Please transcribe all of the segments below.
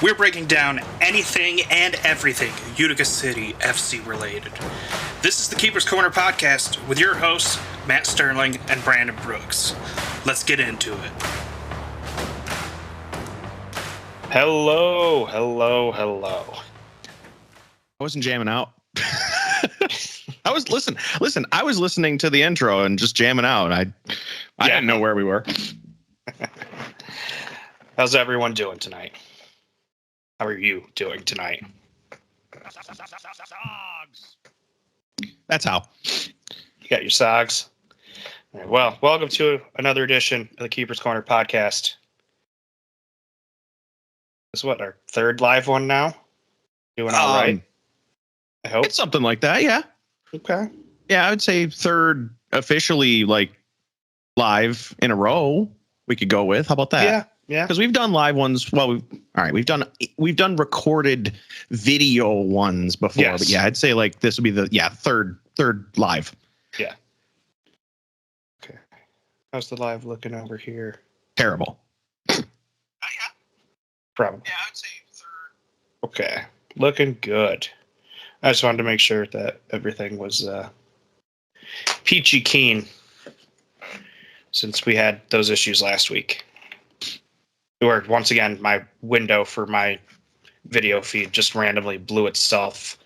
We're breaking down anything and everything Utica City FC related. This is the Keeper's Corner podcast with your hosts, Matt Sterling and Brandon Brooks. Let's get into it. Hello. I wasn't jamming out. I was listening to the intro and just jamming out. I didn't know where we were. How's everyone doing tonight? How are you doing tonight? That's how. You got your sogs. All right, well, welcome to another edition of the Keeper's Corner podcast. This is what, our third live one now? Doing all right? I hope. It's something like that, yeah. Okay. Yeah, I would say third officially, like, live in a row we could go with. How about that? Yeah. Because we've done live ones. Well, we've done recorded video ones before. Yes. But yeah, I'd say like this would be the third live. Yeah. Okay. How's the live looking over here? Terrible. Probably. Yeah, I'd say third. Okay. Looking good. I just wanted to make sure that everything was peachy keen since we had those issues last week. Or once again, my window for my video feed just randomly blew itself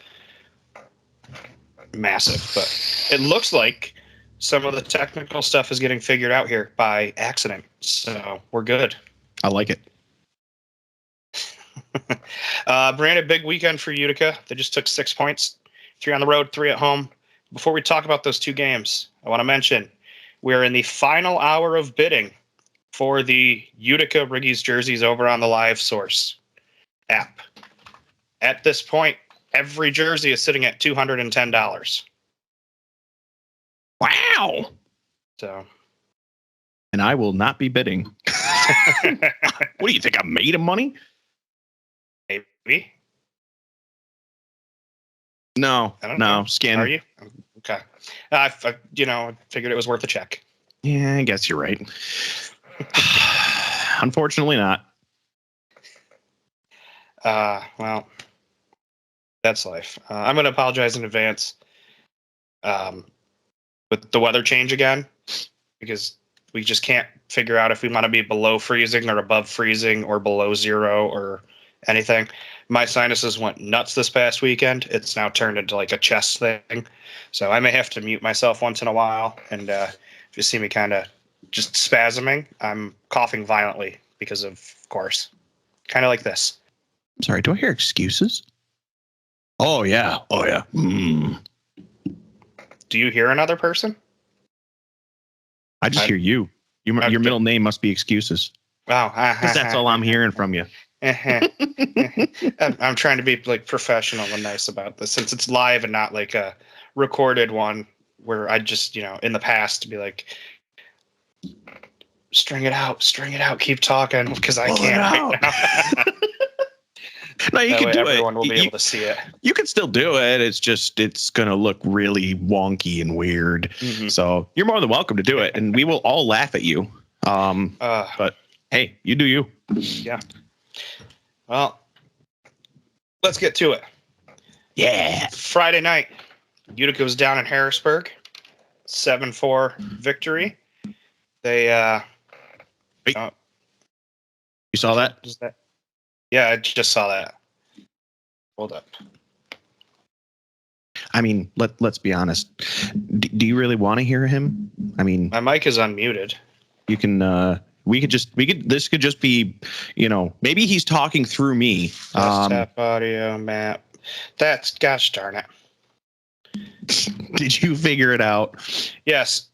massive. But it looks like some of the technical stuff is getting figured out here by accident. So we're good. I like it. Brandon, big weekend for Utica. They just took 6 points, 3 on the road, 3 at home. Before we talk about those two games, I want to mention we're in the final hour of bidding for the Utica Riggies jerseys over on the Live Source app. At this point, every jersey is sitting at $210. Wow. So, and I will not be bidding. What do you think? I'm made of money? maybe. No, I don't no, know. skin. Are you? Okay. I figured it was worth a check. Yeah, I guess you're right. Unfortunately not. Well, that's life. I'm going to apologize in advance with the weather change again, because we just can't figure out if we want to be below freezing or above freezing or below zero or anything. My sinuses went nuts this past weekend. It's now turned into like a chest thing. So I may have to mute myself once in a while. And if you see me kind of just spasming, I'm coughing violently because of course. Kind of like this. I'm sorry, do I hear excuses? Oh, yeah. Mm. Do you hear another person? I just hear you. Your middle name must be excuses. Wow. Because that's all I'm hearing from you. I'm trying to be like professional and nice about this since it's live and not like a recorded one where I just, in the past be like, string it out, keep talking because I can't right now. No, you can do it. Everyone will be able to see it. You can still do it. It's just, it's going to look really wonky and weird. Mm-hmm. So you're more than welcome to do it. And we will all laugh at you. But hey, you do you. Yeah. Well, let's get to it. Yeah. Friday night, Utica was down in Harrisburg. 7-4 victory. They, you saw that? Is that? Yeah, I just saw that. Hold up. I mean, let's be honest. Do you really want to hear him? I mean, my mic is unmuted. You can, this could just be, maybe he's talking through me. Desktop audio map. That's, gosh darn it. Did you figure it out? Yes,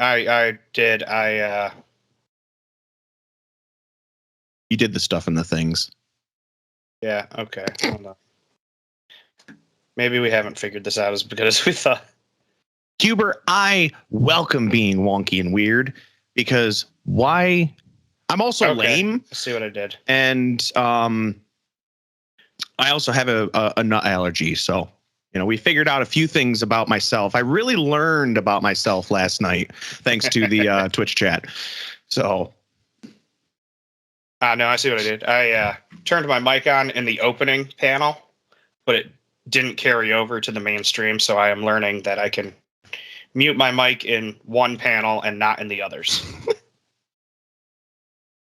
I did. You did the stuff in the things. Yeah, okay. Hold on. Maybe we haven't figured this out as good as we thought. Huber, I welcome being wonky and weird because why? I'm also lame. Let's see what I did. And I also have a nut allergy. So, we figured out a few things about myself. I really learned about myself last night, thanks to the Twitch chat. So No, I see what I did. I turned my mic on in the opening panel, but it didn't carry over to the mainstream, so I am learning that I can mute my mic in one panel and not in the others.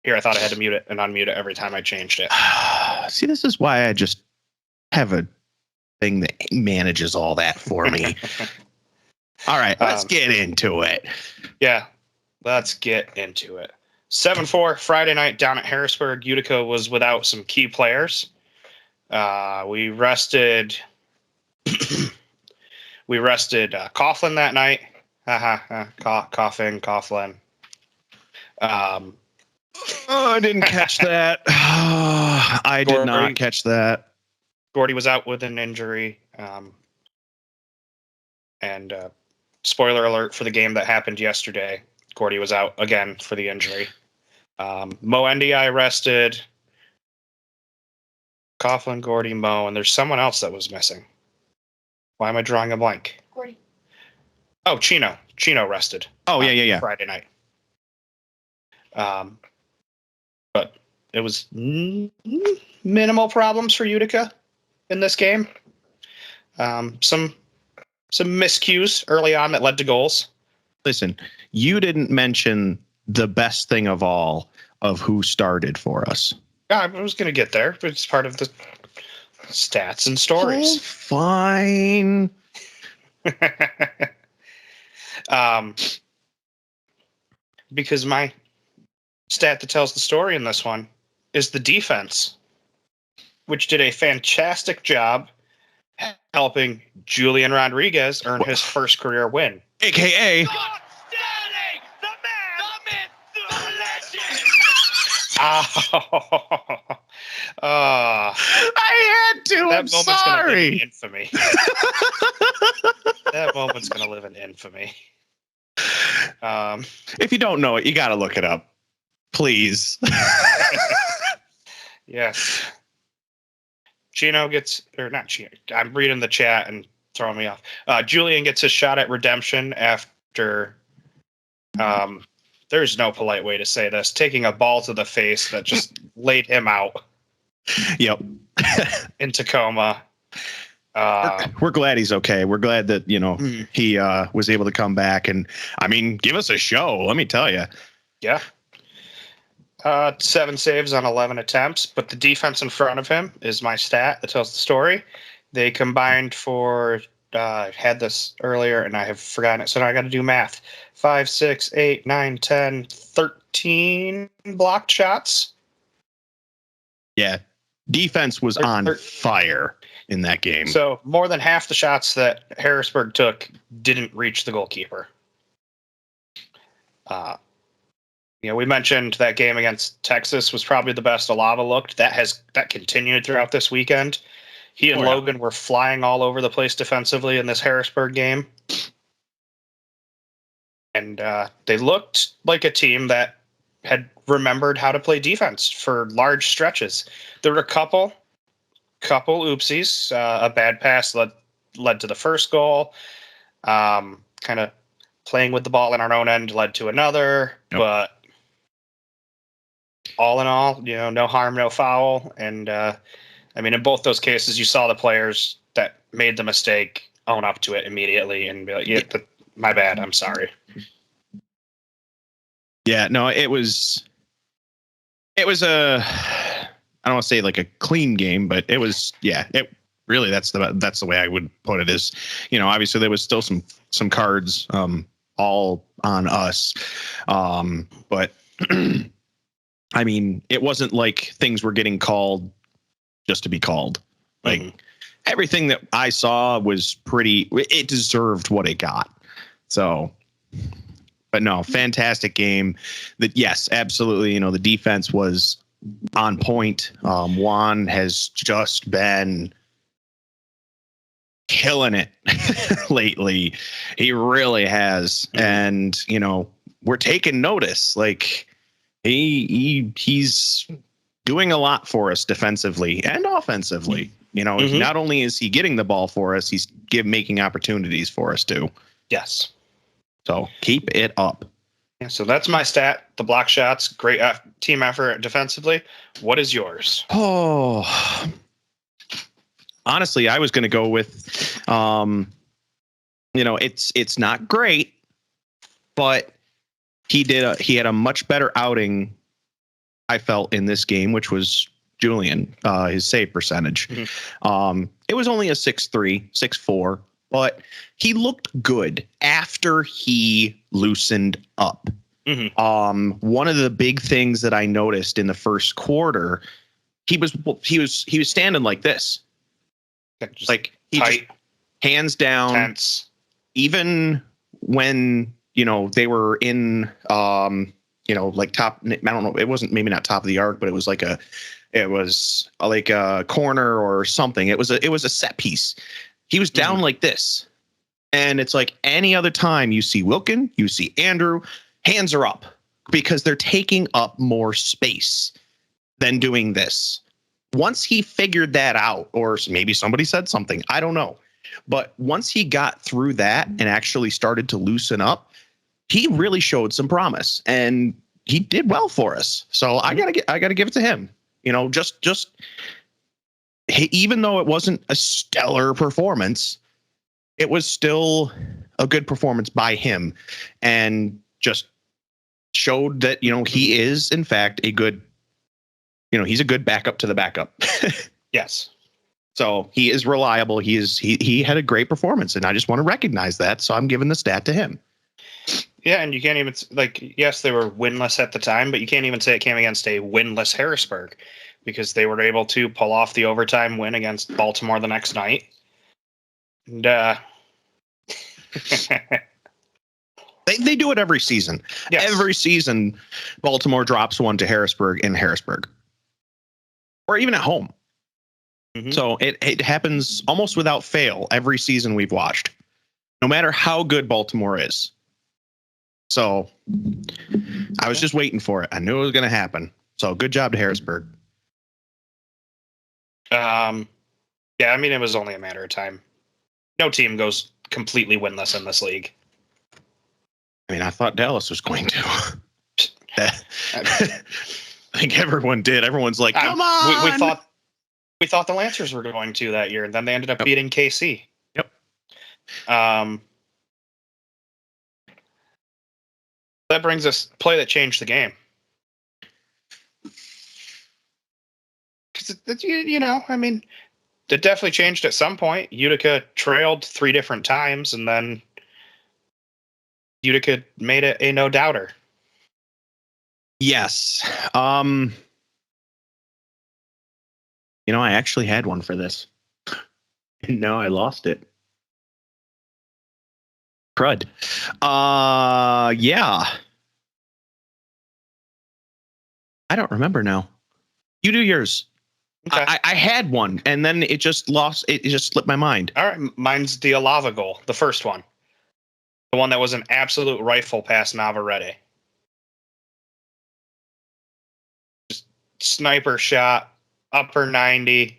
Here, I thought I had to mute it and unmute it every time I changed it. See, this is why I just have a thing that manages all that for me. All right, let's get into it. Yeah, let's get into it. 7-4 Friday night down at Harrisburg. Utica was without some key players. We rested Coughlin that night. Coughlin. I didn't catch that. I did not catch that. Gordy was out with an injury. And spoiler alert for the game that happened yesterday. Gordy was out again for the injury. Mo NDI rested. Coughlin, Gordy, Mo, and there's someone else that was missing. Why am I drawing a blank? Gordy. Oh, Chino. Chino rested. Oh, yeah. Friday night. But it was minimal problems for Utica in this game. Some miscues early on that led to goals. Listen, you didn't mention the best thing of all of who started for us. Yeah, I was going to get there, but it's part of the stats and stories. Oh, fine. Because my stat that tells the story in this one is the defense, which did a fantastic job helping Julian Rodriguez earn his first career win. AKA... I had to. I'm sorry. Infamy. That moment's gonna live in infamy. If you don't know it, you got to look it up, please. Yes. Chino gets, or not Chino. I'm reading the chat and throwing me off. Julian gets his shot at redemption after. There's no polite way to say this. Taking a ball to the face that just laid him out. Yep. In Tacoma. We're glad he's okay. We're glad that, he was able to come back and, give us a show. Let me tell you. Yeah. 7 saves on 11 attempts, but the defense in front of him is my stat that tells the story. They combined for, had this earlier and I have forgotten it, so now I got to do math. 5, 6, 8, 9, 10, 13 blocked shots. Yeah. Defense was on fire in that game. So more than half the shots that Harrisburg took didn't reach the goalkeeper. We mentioned that game against Texas was probably the best Alava looked. That continued throughout this weekend. He and Logan were flying all over the place defensively in this Harrisburg game. And they looked like a team that had remembered how to play defense for large stretches. There were a couple oopsies. A bad pass led to the first goal. Kind of playing with the ball in our own end led to another. Yep. But all in all, no harm, no foul. And in both those cases, you saw the players that made the mistake own up to it immediately and be like, "Yeah, my bad. I'm sorry." Yeah, no, it was I don't want to say like a clean game, but it was, it really, that's the way I would put it is, obviously there was still some cards, all on us. But it wasn't like things were getting called just to be called. Like everything that I saw was it deserved what it got. So, but no, fantastic game. Yes, absolutely. The defense was on point. Juan has just been killing it lately. He really has. And, we're taking notice. Like he's doing a lot for us defensively and offensively. Not only is he getting the ball for us, he's making opportunities for us too. Yes. So keep it up. Yeah, so that's my stat. The block shots, great team effort defensively. What is yours? Oh, honestly, I was going to go with, it's not great, but he had a much better outing, I felt, in this game, which was Julian, his save percentage. Mm-hmm. It was only a 6.3, 6.4, but he looked good after he loosened up. Mm-hmm. One of the big things that I noticed in the first quarter, he was standing like this, like he tight, just hands down, tense. Even when they were in like top, I don't know, it wasn't, maybe not top of the arc, but it was like a corner or something. It was a set piece. He was down mm-hmm. like this, and it's like any other time you see Wilkin, you see Andrew. Hands are up because they're taking up more space than doing this. Once he figured that out, or maybe somebody said something, I don't know. But once he got through that and actually started to loosen up, he really showed some promise, and he did well for us. So I gotta give it to him. Just even though it wasn't a stellar performance, it was still a good performance by him, and just showed that, he is in fact a good, he's a good backup to the backup. Yes. So he is reliable. He had a great performance, and I just want to recognize that. So I'm giving the stat to him. Yeah. And you can't even yes, they were winless at the time, but you can't even say it came against a winless Harrisburg, because they were able to pull off the overtime win against Baltimore the next night. And, They do it every season. Yes. Every season, Baltimore drops one to Harrisburg in Harrisburg, or even at home. Mm-hmm. So it happens almost without fail every season we've watched, no matter how good Baltimore is. So I was just waiting for it. I knew it was going to happen. So good job to Harrisburg. Yeah, I mean, it was only a matter of time. No team goes completely winless in this league. I mean, I thought Dallas was going to. I think everyone did. Everyone's like, come on. We thought the Lancers were going to that year, and then they ended up beating KC. Yep. That brings us play that changed the game. Because I mean, it definitely changed at some point. Utica trailed 3 different times, and then Utica made it a no-doubter. Yes. I actually had one for this. And now I lost it. Crud. Yeah. I don't remember now. You do yours. Okay. I had one, and then it just lost. It just slipped my mind. All right. Mine's the Alava goal, the first one. The one that was an absolute rifle past Navarrete. Just sniper shot, upper 90,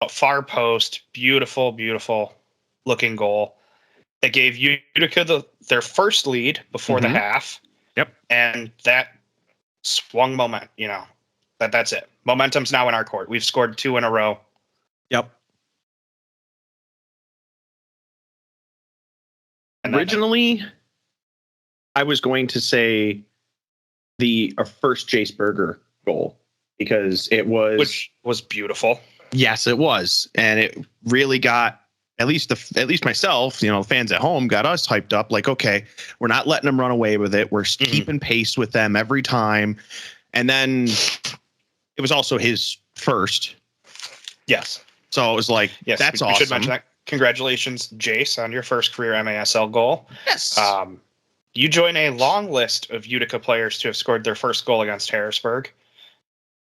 far post, beautiful, beautiful looking goal. That gave Utica their first lead before the half. Yep. And that swung moment, that's it. Momentum's now in our court. We've scored 2 in a row. Yep. Originally, I was going to say the first Jace Berger goal, because which was beautiful. Yes, it was, and it really got at least myself, fans at home, got us hyped up. Like, okay, we're not letting them run away with it. We're keeping pace with them every time. And then it was also his first. Yes. So it was like, yes, that's awesome. We should mention that. Congratulations, Jace, on your first career MASL goal. Yes. You join a long list of Utica players to have scored their first goal against Harrisburg.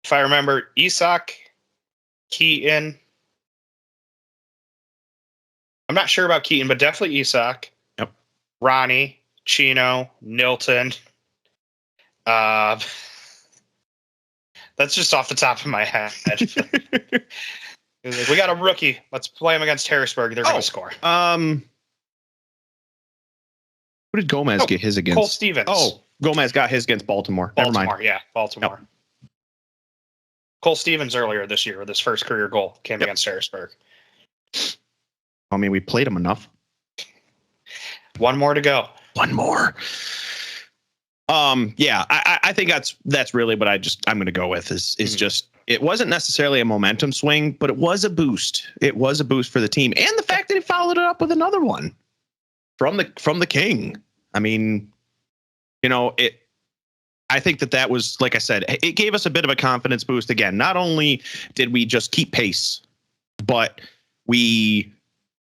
If I remember, Isak, Keaton. I'm not sure about Keaton, but definitely Isak. Yep. Ronnie, Chino, Nilton. That's just off the top of my head. We got a rookie. Let's play him against Harrisburg. They're going to score. Who did Gomez get his against? Cole Stevens. Oh, Gomez got his against Baltimore. Never mind. Yeah, Baltimore. Yep. Cole Stevens earlier this year with his first career goal came against Harrisburg. I mean, we played him enough. One more to go. One more. Yeah, I think that's really what I'm going to go with is just, it wasn't necessarily a momentum swing, but it was a boost. It was a boost for the team. And the fact that he followed it up with another one from the King. I mean, I think that was, like I said, it gave us a bit of a confidence boost again. Not only did we just keep pace, but we,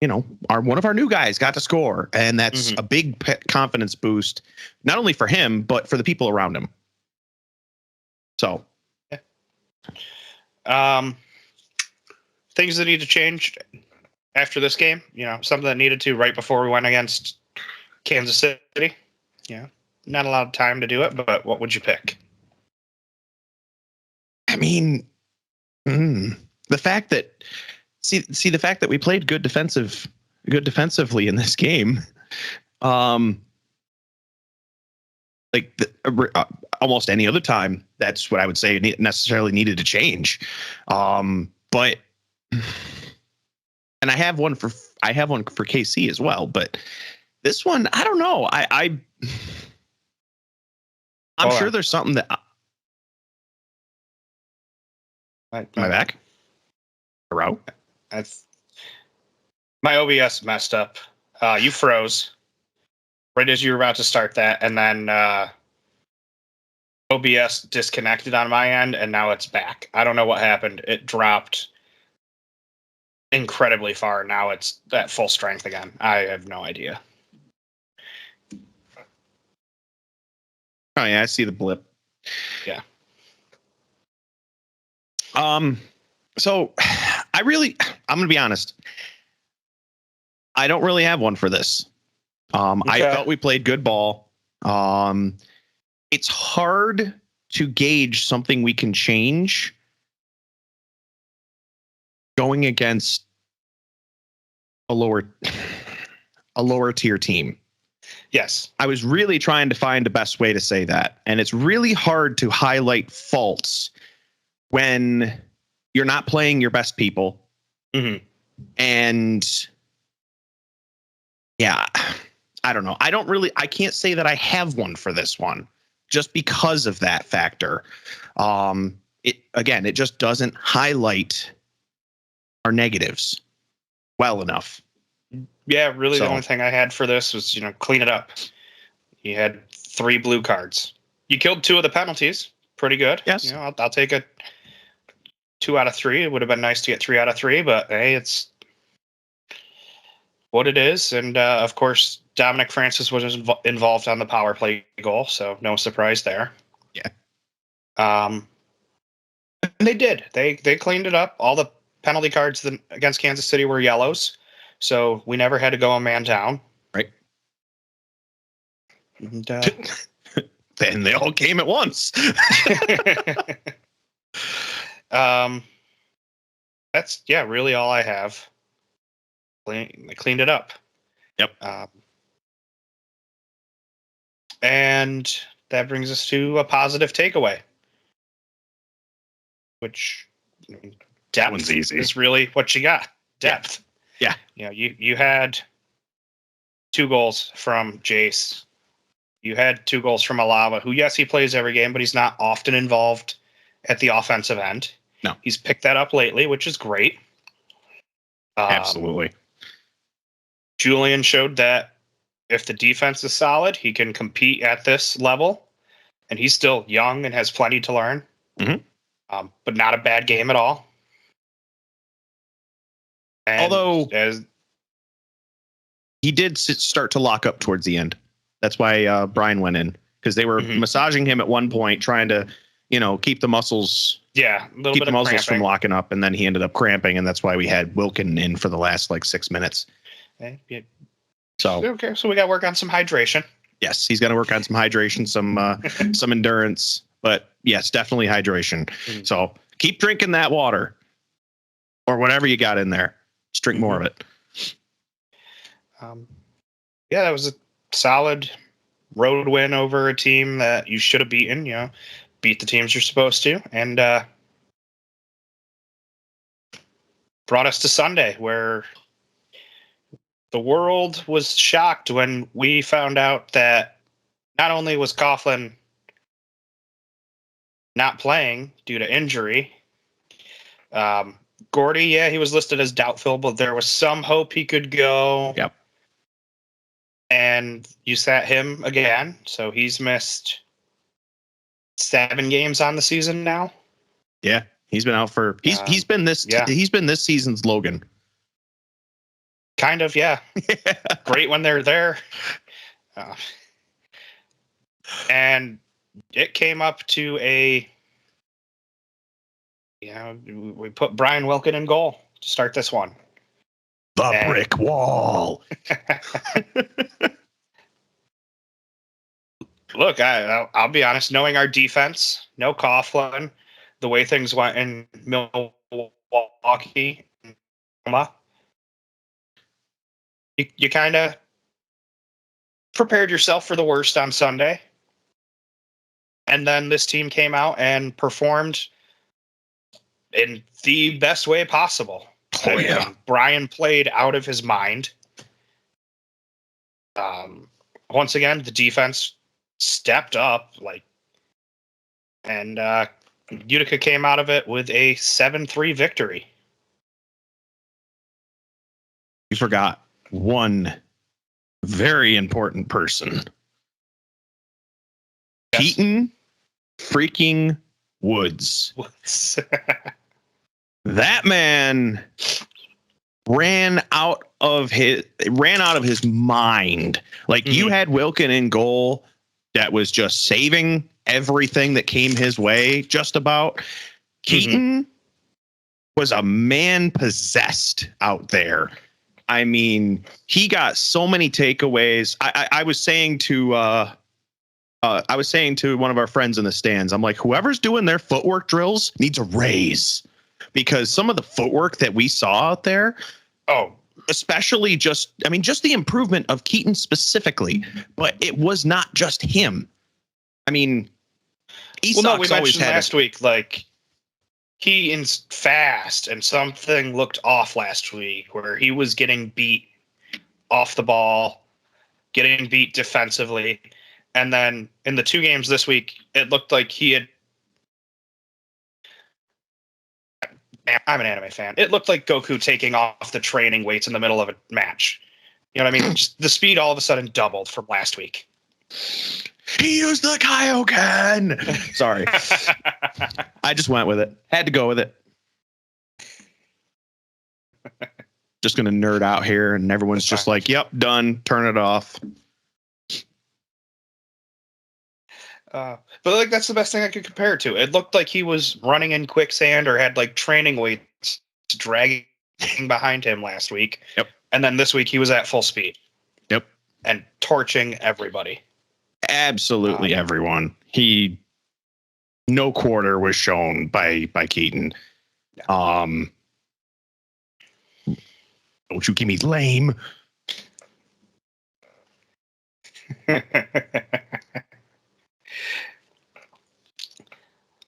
one of our new guys got to score, and that's a big confidence boost, not only for him, but for the people around him. So, things that need to change after this game, something that needed to right before we went against Kansas City. Yeah. Not a lot of time to do it, but what would you pick? I mean, the fact that the fact that we played good defensively in this game, almost any other time, that's what I would say necessarily needed to change. But, and I have one for KC as well, but this one, I don't know. I'm sure there's something that. Am I back? Hello? My OBS messed up. You froze right as you were about to start that, and then OBS disconnected on my end, and now it's back. I don't know what happened. It dropped incredibly far. Now it's at full strength again. I have no idea. Oh yeah, I see the blip. Yeah. So I'm gonna be honest. I don't really have one for this. Okay. I felt we played good ball. It's hard to gauge something we can change going against a lower tier team. Yes. I was really trying to find the best way to say that. And it's really hard to highlight faults when you're not playing your best people. Mm-hmm. And yeah, I don't know. I can't say that I have one for this one just because of that factor. It just doesn't highlight our negatives well enough. Yeah, really, the only thing I had for this was, clean it up. You had 3 blue cards. You killed 2 of the penalties. Pretty good. Yes. I'll take a 2 out of 3. It would have been nice to get 3 out of 3, but hey, it's what it is. And of course, Dominic Francis was involved on the power play goal, so no surprise there. Yeah. And they did. They cleaned it up. All the penalty cards against Kansas City were yellows. So we never had to go a man down. Right. And, then they all came at once. That's really all I have. They cleaned it up. Yep. And that brings us to a positive takeaway, which depth one's easy. Is really what you got. Depth. Yeah. You had 2 goals from Jace. You had 2 goals from Alava, who, yes, he plays every game, but he's not often involved at the offensive end. No. He's picked that up lately, which is great. Absolutely. Julian showed that if the defense is solid, he can compete at this level, and he's still young and has plenty to learn. Mm-hmm. But not a bad game at all. And although he did start to lock up towards the end. That's why Brian went in, because they were massaging him at one point, trying to, keep the muscles. Yeah, keep the muscles from locking up, and then he ended up cramping, and that's why we had Wilkin in for the last 6 minutes. Okay. Yeah. So we got to work on some hydration. Yes, he's got to work on some hydration, some endurance, but yes, definitely hydration. Mm-hmm. So keep drinking that water or whatever you got in there. Just drink more of it. That was solid road win over a team that you should have beaten. Beat the teams you're supposed to, and brought us to Sunday, where the world was shocked when we found out that not only was Coughlin not playing due to injury, Gordy, yeah, he was listed as doubtful, but there was some hope he could go. Yep. And you sat him again, so he's missed 7 games on the season now. Yeah, he's been out for he's been this season's Logan. Kind of, yeah. Great when they're there. And it came up to we put Brian Wilkin in goal to start this one. The brick wall. Look, I'll be honest. Knowing our defense, no Coughlin, the way things went in Milwaukee, you kind of prepared yourself for the worst on Sunday. And then this team came out and performed in the best way possible. Oh, yeah. Brian played out of his mind. Once again, the defense stepped up, and Utica came out of it with a 7-3 victory. We forgot one very important person. Yes. Keaton freaking Woods. That man ran out of his mind. Like, you had Wilkin in goal that was just saving everything that came his way, just about. Keaton was a man possessed out there. I mean, he got so many takeaways. I was saying to one of our friends in the stands, I'm like, whoever's doing their footwork drills needs a raise, because some of the footwork that we saw out there, especially just the improvement of Keaton specifically, but it was not just him. I mean, we mentioned last week, Keaton's fast, and something looked off last week where he was getting beat off the ball, getting beat defensively. And then in the 2 games this week, it looked like he had... I'm an anime fan. It looked like Goku taking off the training weights in the middle of a match. You know what I mean? Just the speed all of a sudden doubled from last week. He used the Kaioken. Sorry. I just went with it. Had to go with it. Just going to nerd out here, and everyone's just like, yep, done. Turn it off. But that's the best thing I could compare it to. It looked like he was running in quicksand or had training weights dragging behind him last week. Yep. And then this week he was at full speed. Yep. And torching everybody. Absolutely everyone. No quarter was shown by Keaton. Don't you give me lame.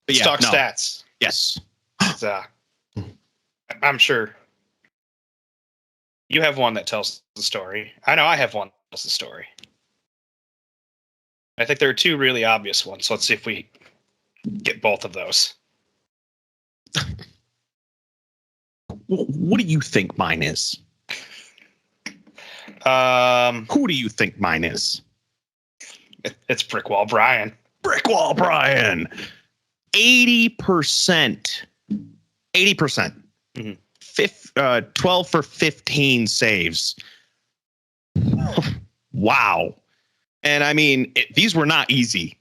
Let's talk stats. Yes. I'm sure you have one that tells the story. I know I have one that tells the story. I think there are 2 really obvious ones. So let's see if we get both of those. What do you think mine is? Who do you think mine is? It's Brickwall Brian. Brickwall Brian. 80%. 80%. 12 for 15 saves. Wow. And I mean, these were not easy.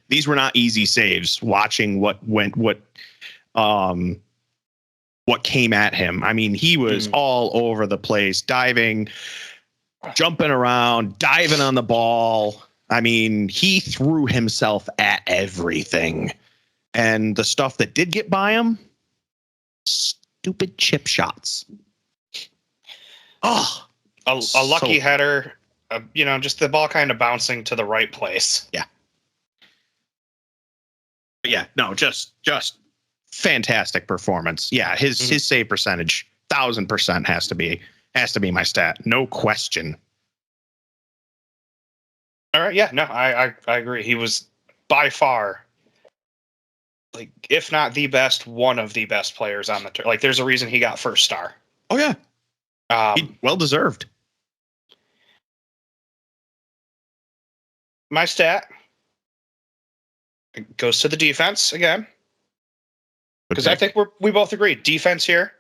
These were not easy saves. Watching what came at him. I mean, he was all over the place, diving, jumping around, diving on the ball. I mean, he threw himself at everything. And the stuff that did get by him, stupid chip shots. Oh, a lucky header just the ball kind of bouncing to the right place. Yeah. But yeah, no, just fantastic performance. Yeah, his save percentage 1,000% has to be my stat, no question. All right, yeah, no, I agree. He was by far, like, if not the best, one of the best players on the tour. Like, there's a reason he got first star. Oh yeah, well deserved. My stat goes to the defense again, because I think we both agree defense here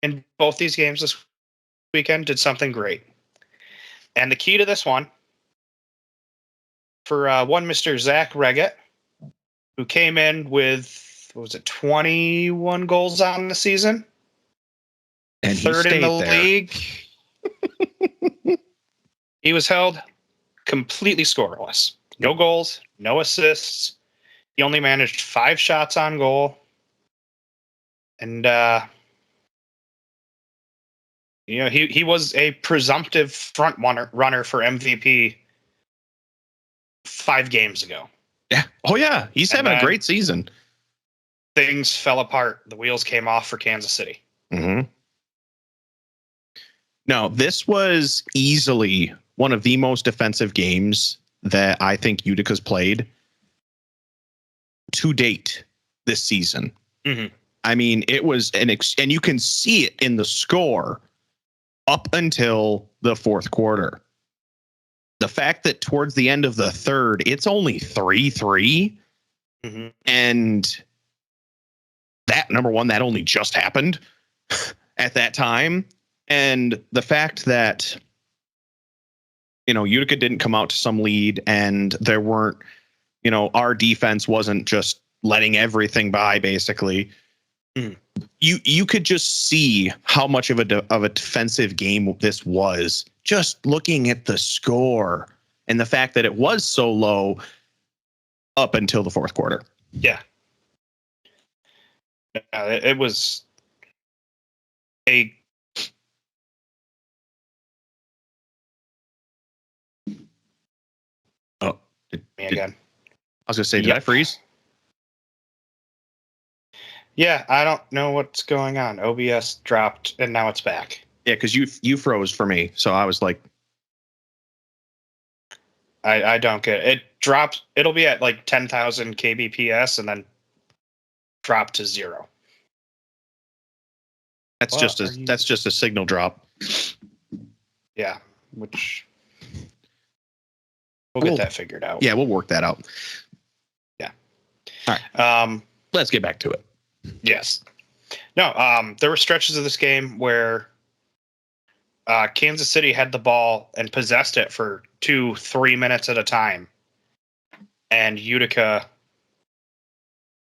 in both these games this weekend did something great. And the key to this one, for one Mr. Zach Reggett, who came in with, 21 goals on the season? And third in the league. He was held completely scoreless. No goals, no assists. He only managed 5 shots on goal. And, he was a presumptive front runner for MVP 5 games ago. Yeah. Oh, yeah. He's having a great season. Things fell apart. The wheels came off for Kansas City. Mm-hmm. No, this was easily one of the most defensive games that I think Utica's played to date this season. Mm-hmm. I mean, it was and you can see it in the score up until the fourth quarter. The fact that towards the end of the third, it's only 3-3. Mm-hmm. And that, number one, that only just happened at that time. And the fact that, Utica didn't come out to some lead and there weren't, our defense wasn't just letting everything by, basically. Mm. You could just see how much of a defensive game this was, just looking at the score and the fact that it was so low up until the fourth quarter. Yeah. It was a me again. I was going to say, did I freeze? Yeah, I don't know what's going on. OBS dropped and now it's back. Yeah, because you froze for me, so I was like, I don't get it. It drops. It'll be at like 10,000 kbps and then drop to 0. That's just a signal drop. Yeah, which we'll get that figured out. Yeah, we'll work that out. Yeah. All right. Let's get back to it. Yes. No, there were stretches of this game where Kansas City had the ball and possessed it for 2-3 minutes at a time. And Utica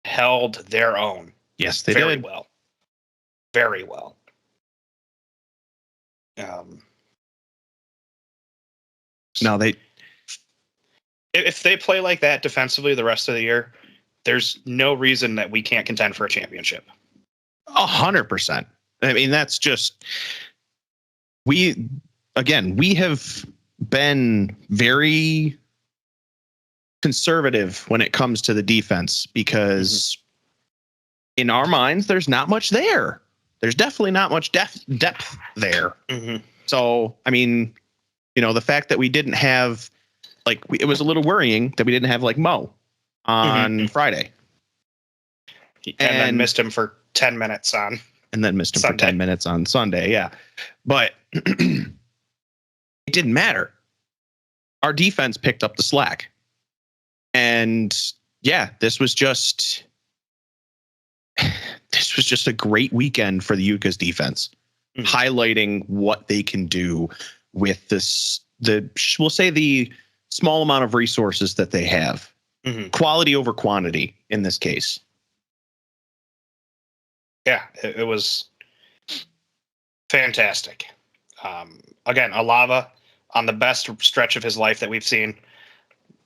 held their own. Yes, they very did. well. Very well. No, if they play like that defensively the rest of the year, there's no reason that we can't contend for a championship. 100%. I mean, that's just we have been very conservative when it comes to the defense because in our minds, there's not much there. There's definitely not much depth there. Mm-hmm. So, I mean, the fact that we didn't have it was a little worrying that we didn't have Mo on Friday. And then missed him for 10 minutes on. And then missed him Sunday. For 10 minutes on Sunday. Yeah. But it didn't matter. Our defense picked up the slack. And yeah, this was just a great weekend for the Utica's defense, highlighting what they can do with we'll say the small amount of resources that they have. Mm-hmm. Quality over quantity in this case. Yeah, it was fantastic. Again, Alava on the best stretch of his life that we've seen.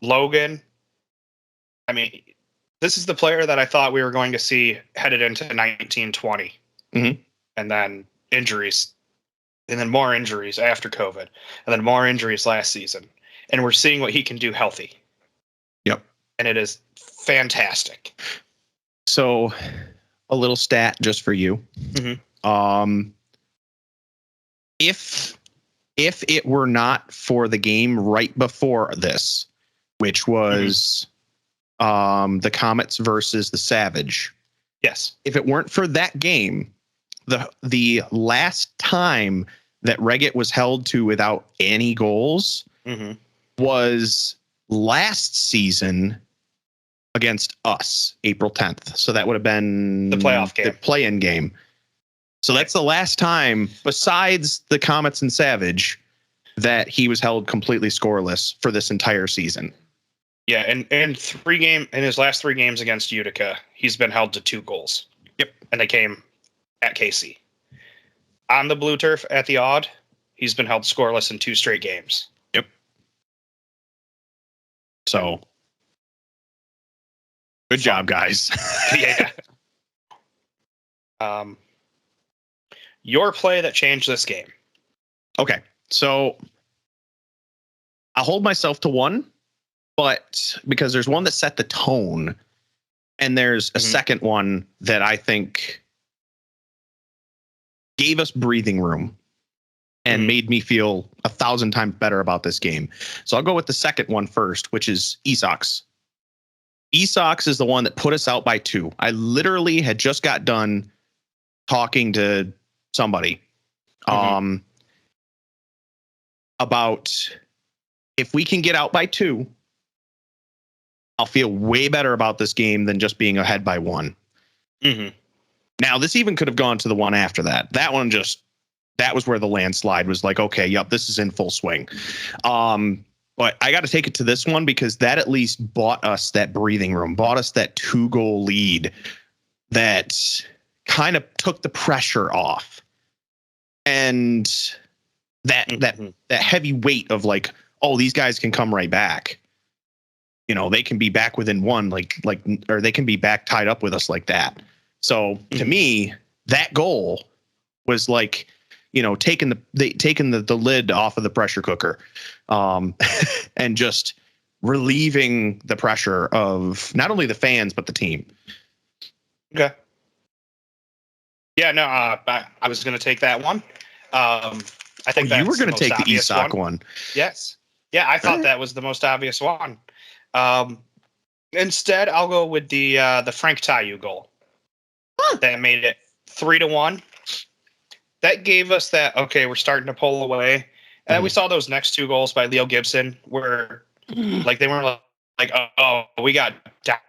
Logan, I mean, this is the player that I thought we were going to see headed into 1920. Mm-hmm. And then injuries and then more injuries after COVID, and then more injuries last season. And we're seeing what he can do healthy. Yep. And it is fantastic. So a little stat just for you. Mm-hmm. If it were not for the game right before this, which was the Comets versus the Savage. Yes. If it weren't for that game, the last time that Reggett was held to without any goals was last season against us, April 10th. So that would have been the playoff game, the play-in game. So that's the last time, besides the Comets and Savage, that he was held completely scoreless for this entire season. Yeah, and in his last 3 games against Utica, he's been held to 2 goals. Yep. And they came at KC. On the blue turf at the Odd, he's been held scoreless in 2 straight games. Yep. So good job, guys. Yeah. Your play that changed this game. Okay. So I'll hold myself to one, but because there's one that set the tone, and there's a second one that I think gave us breathing room and made me feel 1,000 times better about this game. So I'll go with the second one first, which is Esox. Esox is the one that put us out by 2. I literally had just got done talking to somebody about if we can get out by 2, I'll feel way better about this game than just being ahead by 1. Now, this even could have gone to the one after that. That was where the landslide was like, okay, yep, this is in full swing. But I got to take it to this one because that at least bought us that breathing room, bought us that 2-goal lead that kind of took the pressure off. And that heavy weight of like, oh, these guys can come right back. You know, they can be back within 1, or they can be back tied up with us like that. So to me, that goal was like, you know, taking the lid off of the pressure cooker, and just relieving the pressure of not only the fans but the team. Okay. Yeah, no, I was going to take that one. I think you were going to take the Esoc one. Yes. Yeah, I thought that was the most obvious one. Instead, I'll go with the Frank Tayu goal. That made it 3-1. That gave us that, okay, we're starting to pull away. And we saw those next 2 goals by Leo Gibson where like they weren't like, oh, we got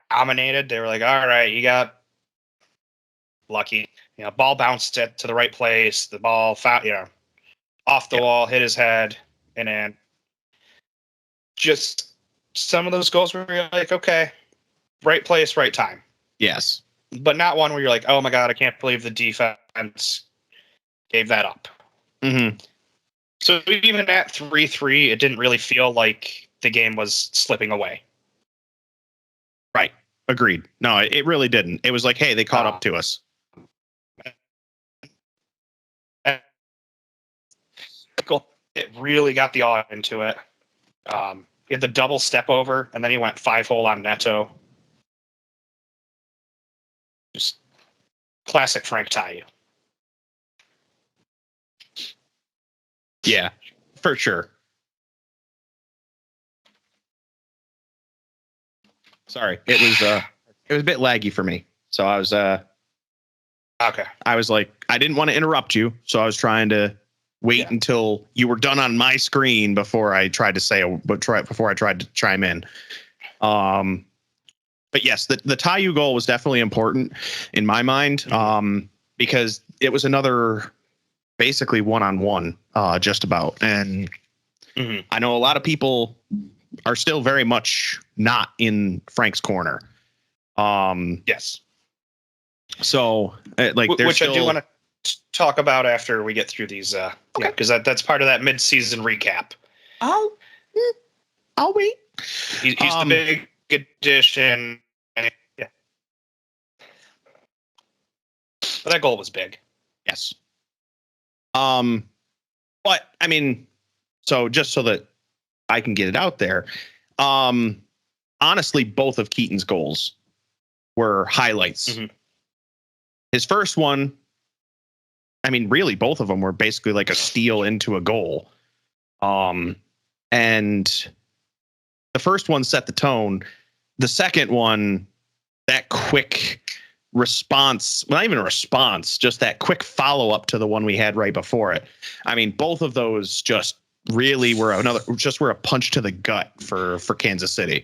dominated. They were like, all right, you got lucky. You know, ball bounced it to the right place. The ball off the wall, hit his head, and then just some of those goals where you're like, okay, right place, right time. Yes. But not one where you're like, oh my God, I can't believe the defense gave that up. So even at 3-3, it didn't really feel like the game was slipping away. Right. Agreed. No, it really didn't. It was like, hey, they caught up to us. It really got the awe into it. He had the double step over, and then he went 5-hole on Neto. Just classic Frank Tayu. Yeah, for sure. Sorry, it was a bit laggy for me, so I was okay. I was like, I didn't want to interrupt you, so I was trying to wait until you were done on my screen before I tried to chime in. But yes, the Tayu goal was definitely important in my mind, because it was another basically one-on-one, just about. And I know a lot of people are still very much not in Frank's corner. Yes. So which I do want to talk about after we get through these. Okay. Yeah, because that's part of that mid-season recap. I'll wait. He's the big addition. Yeah. But that goal was big. Yes. But I mean, so just so that I can get it out there, honestly, both of Keaton's goals were highlights. Mm-hmm. His first one, I mean, really, both of them were basically like a steal into a goal. And the first one set the tone. The second one, that quick response, well, not even a response, just that quick follow up to the one we had right before it. I mean, both of those just really were a punch to the gut for Kansas City.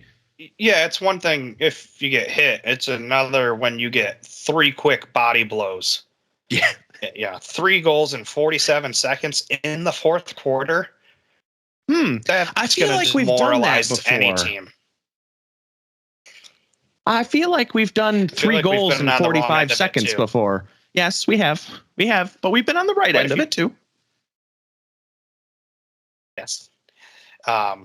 Yeah, it's one thing if you get hit. It's another when you get 3 quick body blows. Yeah. Yeah, 3 goals in 47 seconds in the fourth quarter. I feel like we've done that before. Any team. I feel like we've done 3 goals in 45 seconds before. Yes, we have. But we've been on the right end of it too. Yes. I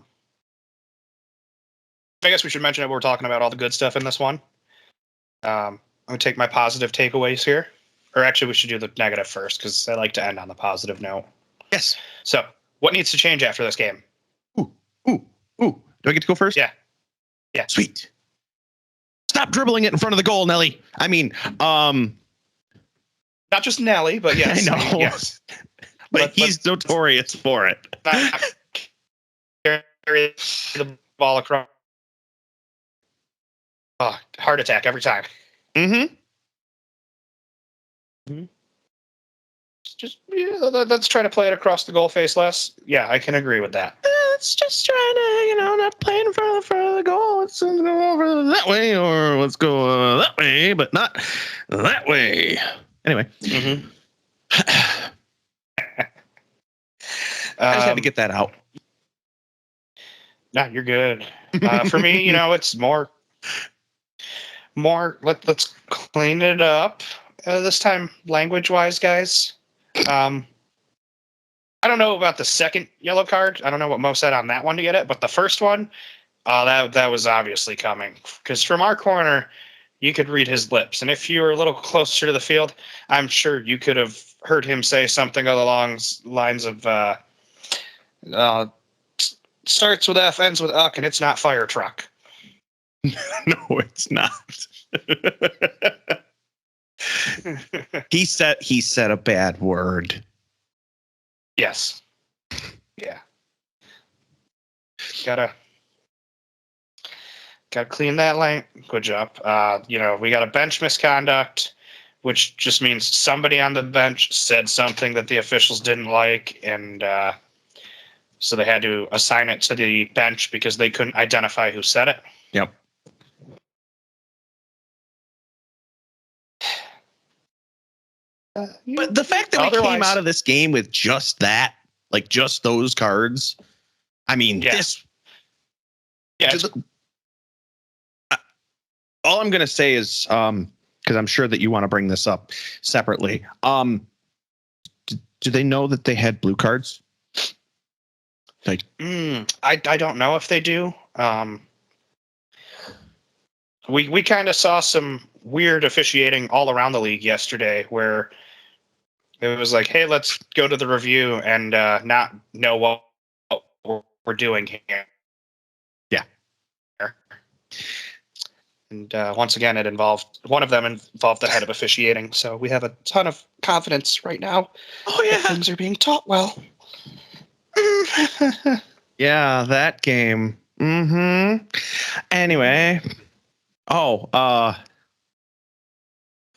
guess we should mention that we're talking about all the good stuff in this one. I'm going to take my positive takeaways here. Or actually, we should do the negative first, because I like to end on the positive note. Yes. So, what needs to change after this game? Ooh. Do I get to go first? Yeah. Sweet. Stop dribbling it in front of the goal, Nelly. I mean, not just Nelly, but yes. I know. Yes. But he's notorious for it. Carry the ball across. Oh, heart attack every time. Mm-hmm. Just let's try to play it across the goal face less. Yeah, I can agree with that. Let's just try to, not play in front of the goal. Let's go over that way, or let's go that way, but not that way. Anyway. Mm-hmm. I just had to get that out. No, you're good. For me, it's more. Let's clean it up this time, language-wise, guys. I don't know about the second yellow card. I don't know what Mo said on that one to get it, but the first one, that was obviously coming, because from our corner, you could read his lips, and if you were a little closer to the field, I'm sure you could have heard him say something along lines of starts with F, ends with uck, and it's not fire truck. No, it's not. He said a bad word. Yes. Yeah. Gotta clean that language up. We got a bench misconduct, which just means somebody on the bench said something that the officials didn't like, and so they had to assign it to the bench because they couldn't identify who said it. Yep. But the fact that we came out of this game with just that, like just those cards, I mean, this. Yeah. All I'm going to say is, because I'm sure that you want to bring this up separately. Do they know that they had blue cards? Like, I don't know if they do. We kind of saw some weird officiating all around the league yesterday, where it was like, hey, let's go to the review and not know what we're doing here. Yeah. And once again, one of them involved the head of officiating. So we have a ton of confidence right now. Oh, yeah. That things are being taught well. Yeah, that game. Mm-hmm. Anyway. Oh,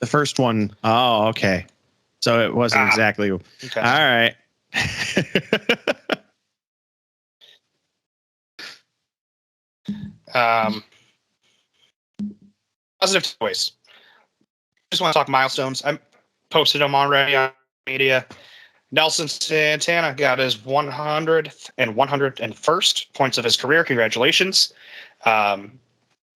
the first one. Oh, okay. So it wasn't exactly. Okay. All right. Positive voice. Just want to talk milestones. I posted them already on media. Nelson Santana got his 100th and 101st points of his career. Congratulations.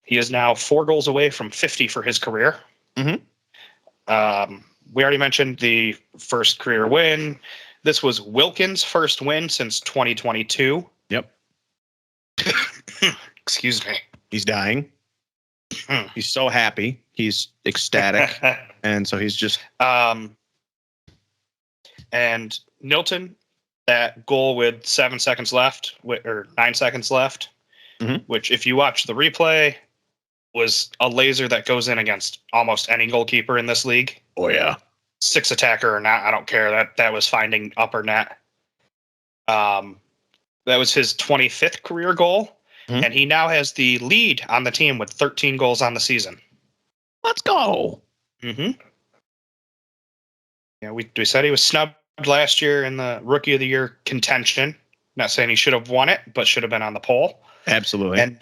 He is now 4 goals away from 50 for his career. Mm-hmm. We already mentioned the first career win. This was Wilkins' first win since 2022. Yep. Excuse me. He's dying. He's so happy. He's ecstatic. And so he's just... And Nilton that goal with 7 seconds left, or 9 seconds left, which if you watch the replay, was a laser that goes in against almost any goalkeeper in this league. Oh, yeah. 6 attacker or not, I don't care. That was finding upper net. That was his 25th career goal, and he now has the lead on the team with 13 goals on the season. Let's go. Mm-hmm. Yeah, we said he was snubbed last year in the Rookie of the Year contention. Not saying he should have won it, but should have been on the poll. Absolutely. And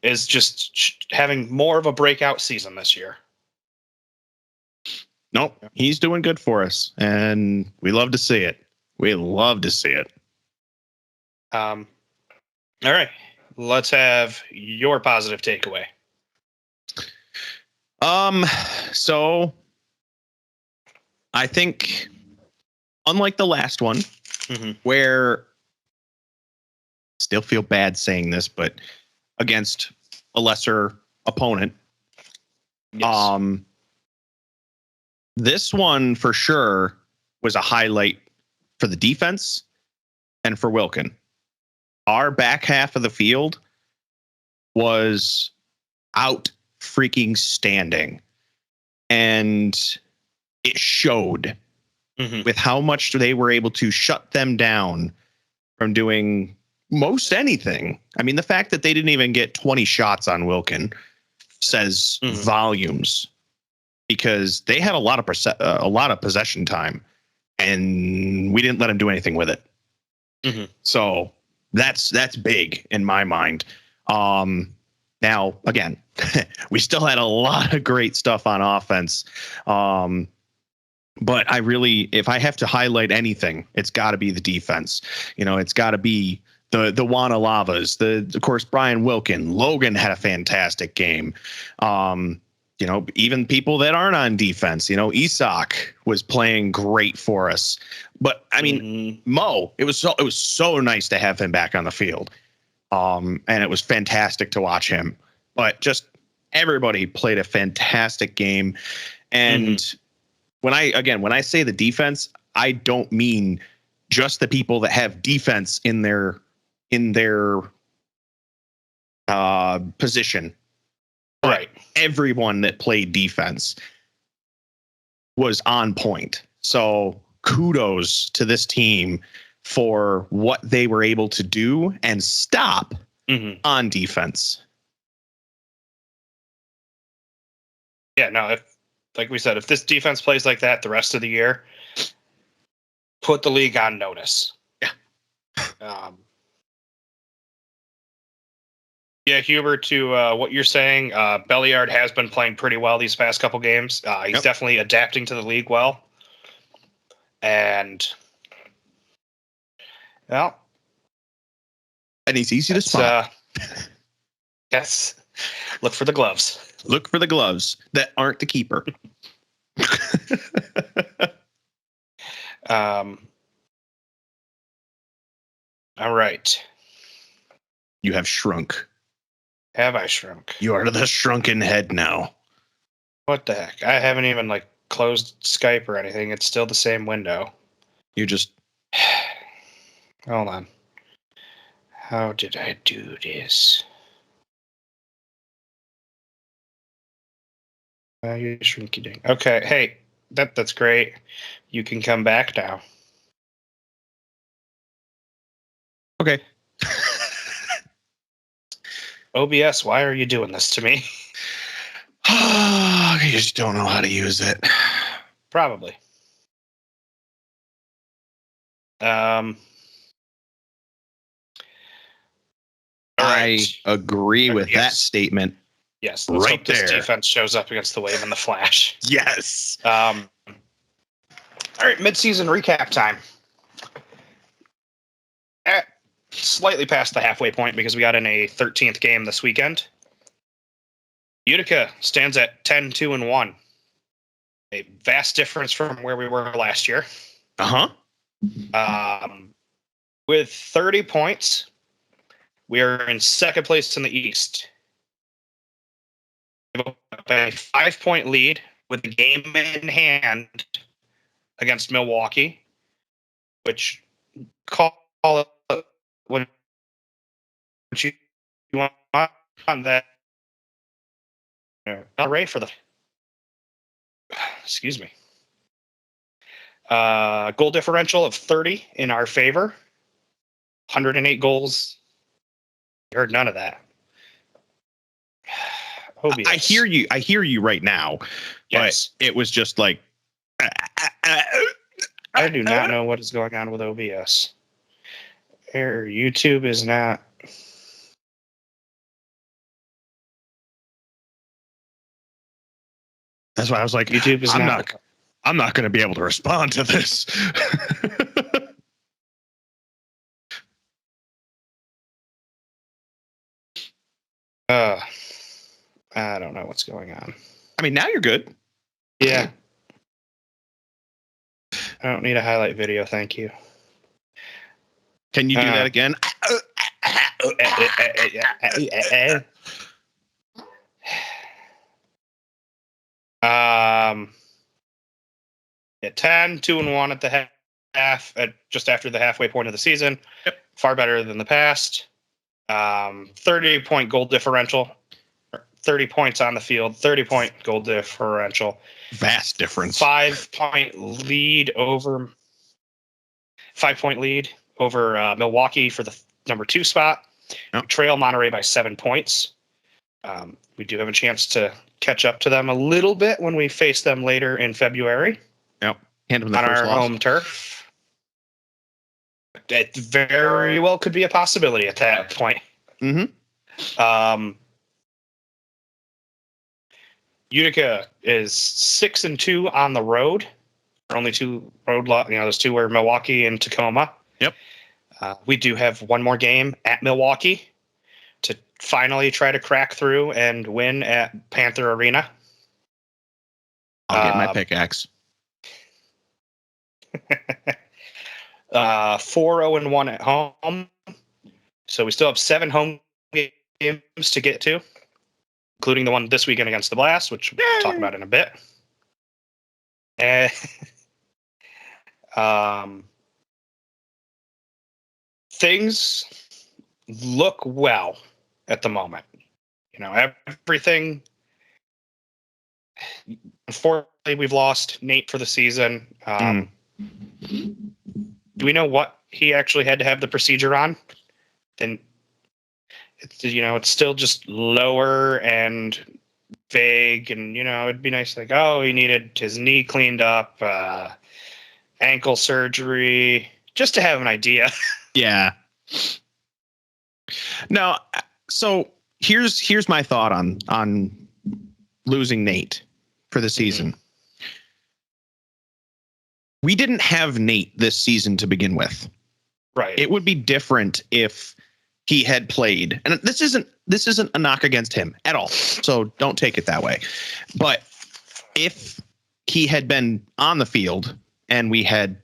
is just having more of a breakout season this year. Nope, he's doing good for us, and we love to see it. We love to see it. All right, let's have your positive takeaway. So I think, unlike the last one, where still feel bad saying this, but against a lesser opponent, yes. This one for sure was a highlight for the defense and for Wilkin. Our back half of the field was out freaking standing, and it showed with how much they were able to shut them down from doing most anything. I mean, the fact that they didn't even get 20 shots on Wilkin says volumes, because they had a lot of possession time, and we didn't let them do anything with it. So that's big in my mind. Now, again, we still had a lot of great stuff on offense. But I really, if I have to highlight anything, it's got to be the defense. You know, it's got to be the Juana Lavas, of course, Brian Wilkin. Logan had a fantastic game. You know, even people that aren't on defense, you know, Isak was playing great for us. But I mean, Mo, it was so nice to have him back on the field. And it was fantastic to watch him. But just everybody played a fantastic game. And when I say the defense, I don't mean just the people that have defense in their position. Right. Everyone that played defense was on point. So kudos to this team for what they were able to do and stop on defense. Yeah, no, like we said, if this defense plays like that the rest of the year, put the league on notice. Yeah. Yeah, Huber, to what you're saying, Belliard has been playing pretty well these past couple games. He's definitely adapting to the league well. And, well. And he's easy to spot. Yes. Look for the gloves. Look for the gloves that aren't the keeper. All right. You have shrunk. Have I shrunk? You are the shrunken head now. What the heck? I haven't even closed Skype or anything. It's still the same window. You just hold on. How did I do this? You're shrinking. Okay, hey, that's great. You can come back now. Okay. OBS, why are you doing this to me? You just don't know how to use it. Probably. I agree with that statement. Yes, let's right hope there. This defense shows up against the Wave in the Flash. Yes. All right, midseason recap time. Slightly past the halfway point because we got in a 13th game this weekend. Utica stands at 10-2-1. A vast difference from where we were last year. With 30 points, we are in second place in the East. We have a 5-point lead with a game in hand against Milwaukee. which call it what you want on that array for the excuse me. Goal differential of 30 in our favor. 108 goals. You heard none of that. OBS. I hear you right now. Yes. But it was just like I do not know what is going on with OBS. Error. YouTube is not. That's why I was like, YouTube is not. I'm not going to be able to respond to this. I don't know what's going on. I mean, now you're good. Yeah. I don't need a highlight video, thank you. Can you do that again? Yeah, 10, 2-1 at the half, at just after the halfway point of the season. Yep. Far better than the past. 30-point goal differential. 30 points on the field, 30-point goal differential. Vast difference. 5-point lead over Milwaukee for the number 2 spot. Yep. We trail Monterey by 7 points. We do have a chance to catch up to them a little bit when we face them later in February. Yep. Hand them the on first our loss. home turf. It very well could be a possibility at that point. Mm-hmm. Utica is 6-2 on the road. Only 2 road those 2 were Milwaukee and Tacoma. Yep. We do have one more game at Milwaukee to finally try to crack through and win at Panther Arena. I'll get my pickaxe. 4-0-1 at home. So we still have 7 home games to get to, including the one this weekend against the Blast, which we'll talk about in a bit. And things look well at the moment. Everything. Unfortunately, we've lost Nate for the season. Do we know what he actually had to have the procedure on? Then it's still just lower and vague, and it'd be nice, like, oh, he needed his knee cleaned up, ankle surgery, just to have an idea. Yeah. No, so here's my thought on losing Nate for the season. Mm-hmm. We didn't have Nate this season to begin with. Right. It would be different if he had played. And this isn't a knock against him at all. So don't take it that way. But if he had been on the field and we had,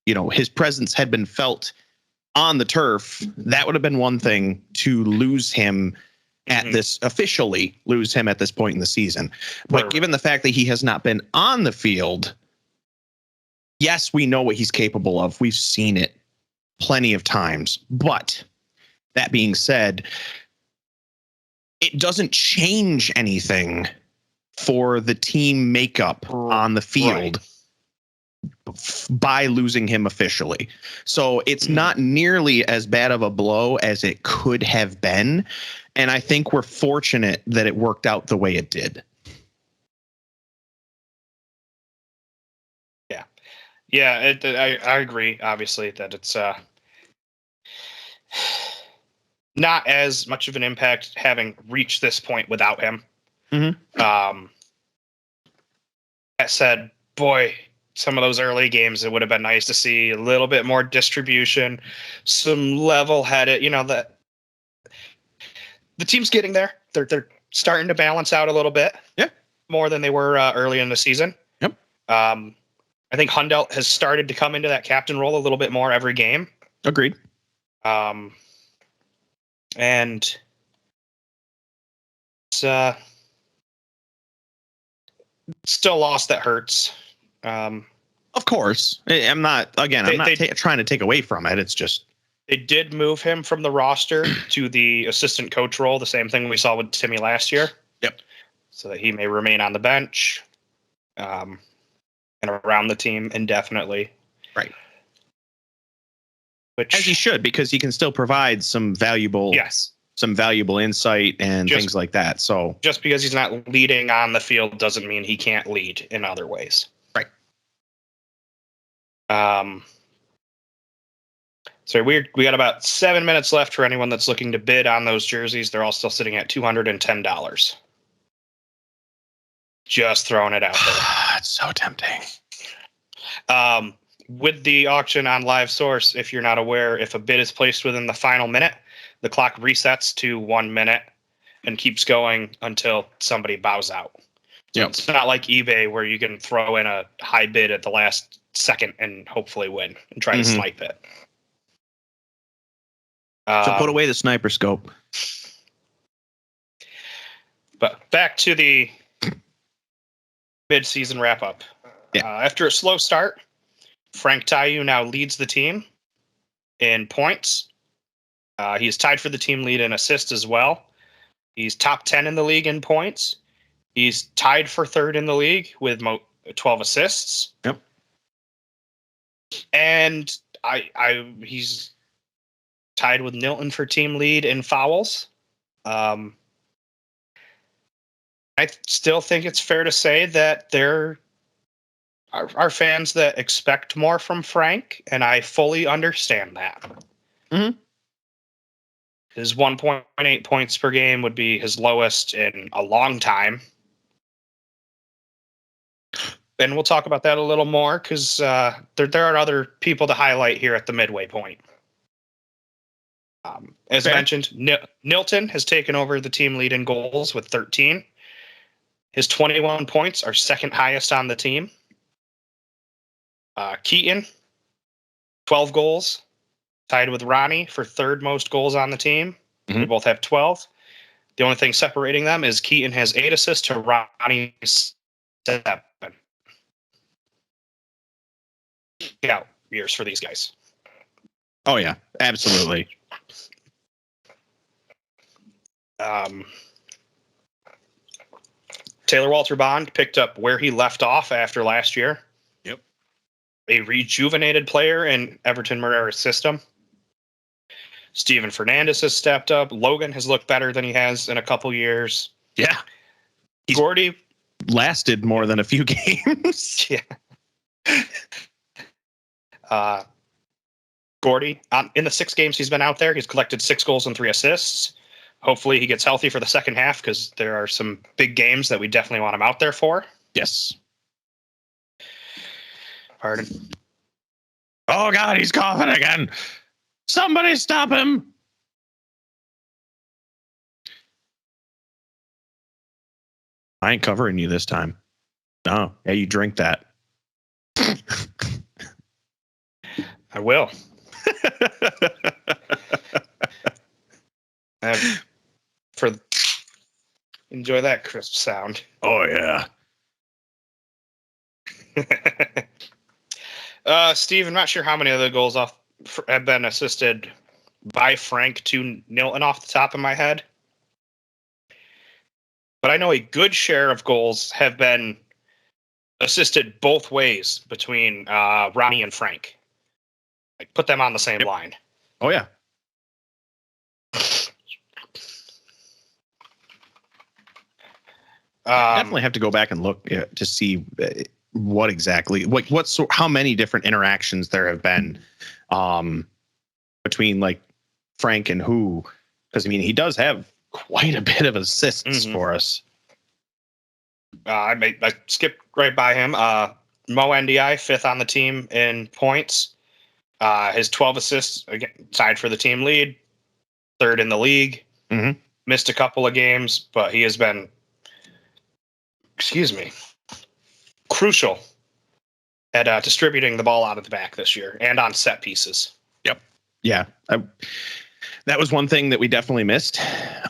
his presence had been felt on the turf, that would have been one thing. To lose him officially lose him at this point in the season. But given the fact that he has not been on the field, yes, we know what he's capable of. We've seen it plenty of times. But that being said, it doesn't change anything for the team makeup on the field by losing him officially. So it's not nearly as bad of a blow as it could have been. And I think we're fortunate that it worked out the way it did. Yeah, I agree, obviously, that it's not as much of an impact having reached this point without him. Mm-hmm. That said, boy, some of those early games, it would have been nice to see a little bit more distribution, some level-headed, that the team's getting there. They're starting to balance out a little bit. Yeah. More than they were early in the season. Yep. I think Hundelt has started to come into that captain role a little bit more every game. Agreed. And it's still loss that hurts. Oh Of course. I'm not trying to take away from it. It's just. They did move him from the roster to the assistant coach role, the same thing we saw with Timmy last year. Yep. So that he may remain on the bench and around the team indefinitely. Right. Which, as he should, because he can still provide some valuable insight and things like that. So just because he's not leading on the field doesn't mean he can't lead in other ways. Right. So we got about 7 minutes left for anyone that's looking to bid on those jerseys. They're all still sitting at $210. Just throwing it out there. It's so tempting. With the auction on Live Source, if you're not aware, if a bid is placed within the final minute, the clock resets to 1 minute and keeps going until somebody bows out. So Yep. It's not like eBay where you can throw in a high bid at the last second and hopefully win and try to snipe it. So put away the sniper scope. But back to the mid-season wrap-up. Yeah. After a slow start, Frank Tayu now leads the team in points. He is tied for the team lead in assists as well. He's top 10 in the league in points. He's tied for third in the league with 12 assists. Yep. And he's tied with Nilton for team lead in fouls. I still think it's fair to say that there are fans that expect more from Frank, and I fully understand that. Mm-hmm. His 1.8 points per game would be his lowest in a long time. And we'll talk about that a little more because there are other people to highlight here at the midway point. As mentioned, Nilton has taken over the team lead in goals with 13. His 21 points are second highest on the team. Keaton, 12 goals, tied with Ronnie for third most goals on the team. Mm-hmm. They both have 12. The only thing separating them is Keaton has 8 assists to Ronnie's 7. Yeah, years for these guys. Oh, yeah, absolutely. Taylor Walter Bond picked up where he left off after last year. Yep. A rejuvenated player in Everton Moreira's system. Steven Fernandez has stepped up. Logan has looked better than he has in a couple years. Yeah. Gordy lasted more than a few games. Yeah. Gordy, in the 6 games he's been out there, he's collected 6 goals and 3 assists. Hopefully he gets healthy for the second half because there are some big games that we definitely want him out there for. Yes. Pardon. Oh, God, he's coughing again. Somebody stop him. I ain't covering you this time. No. Yeah, you drink that. I will. Enjoy that crisp sound. Oh, yeah. Steve, I'm not sure how many of the goals have been assisted by Frank to Nilton off the top of my head. But I know a good share of goals have been assisted both ways between Ronnie and Frank. Like, put them on the same line. Oh, yeah. Definitely have to go back and look to see what exactly, how many different interactions there have been between like Frank and who, because I mean he does have quite a bit of assists for us. I skipped right by him. Mo NDI, 5th on the team in points. His 12 assists, again, tied for the team lead, 3rd in the league. Mm-hmm. Missed a couple of games, but he has been, crucial at distributing the ball out of the back this year and on set pieces. Yep. Yeah. That was one thing that we definitely missed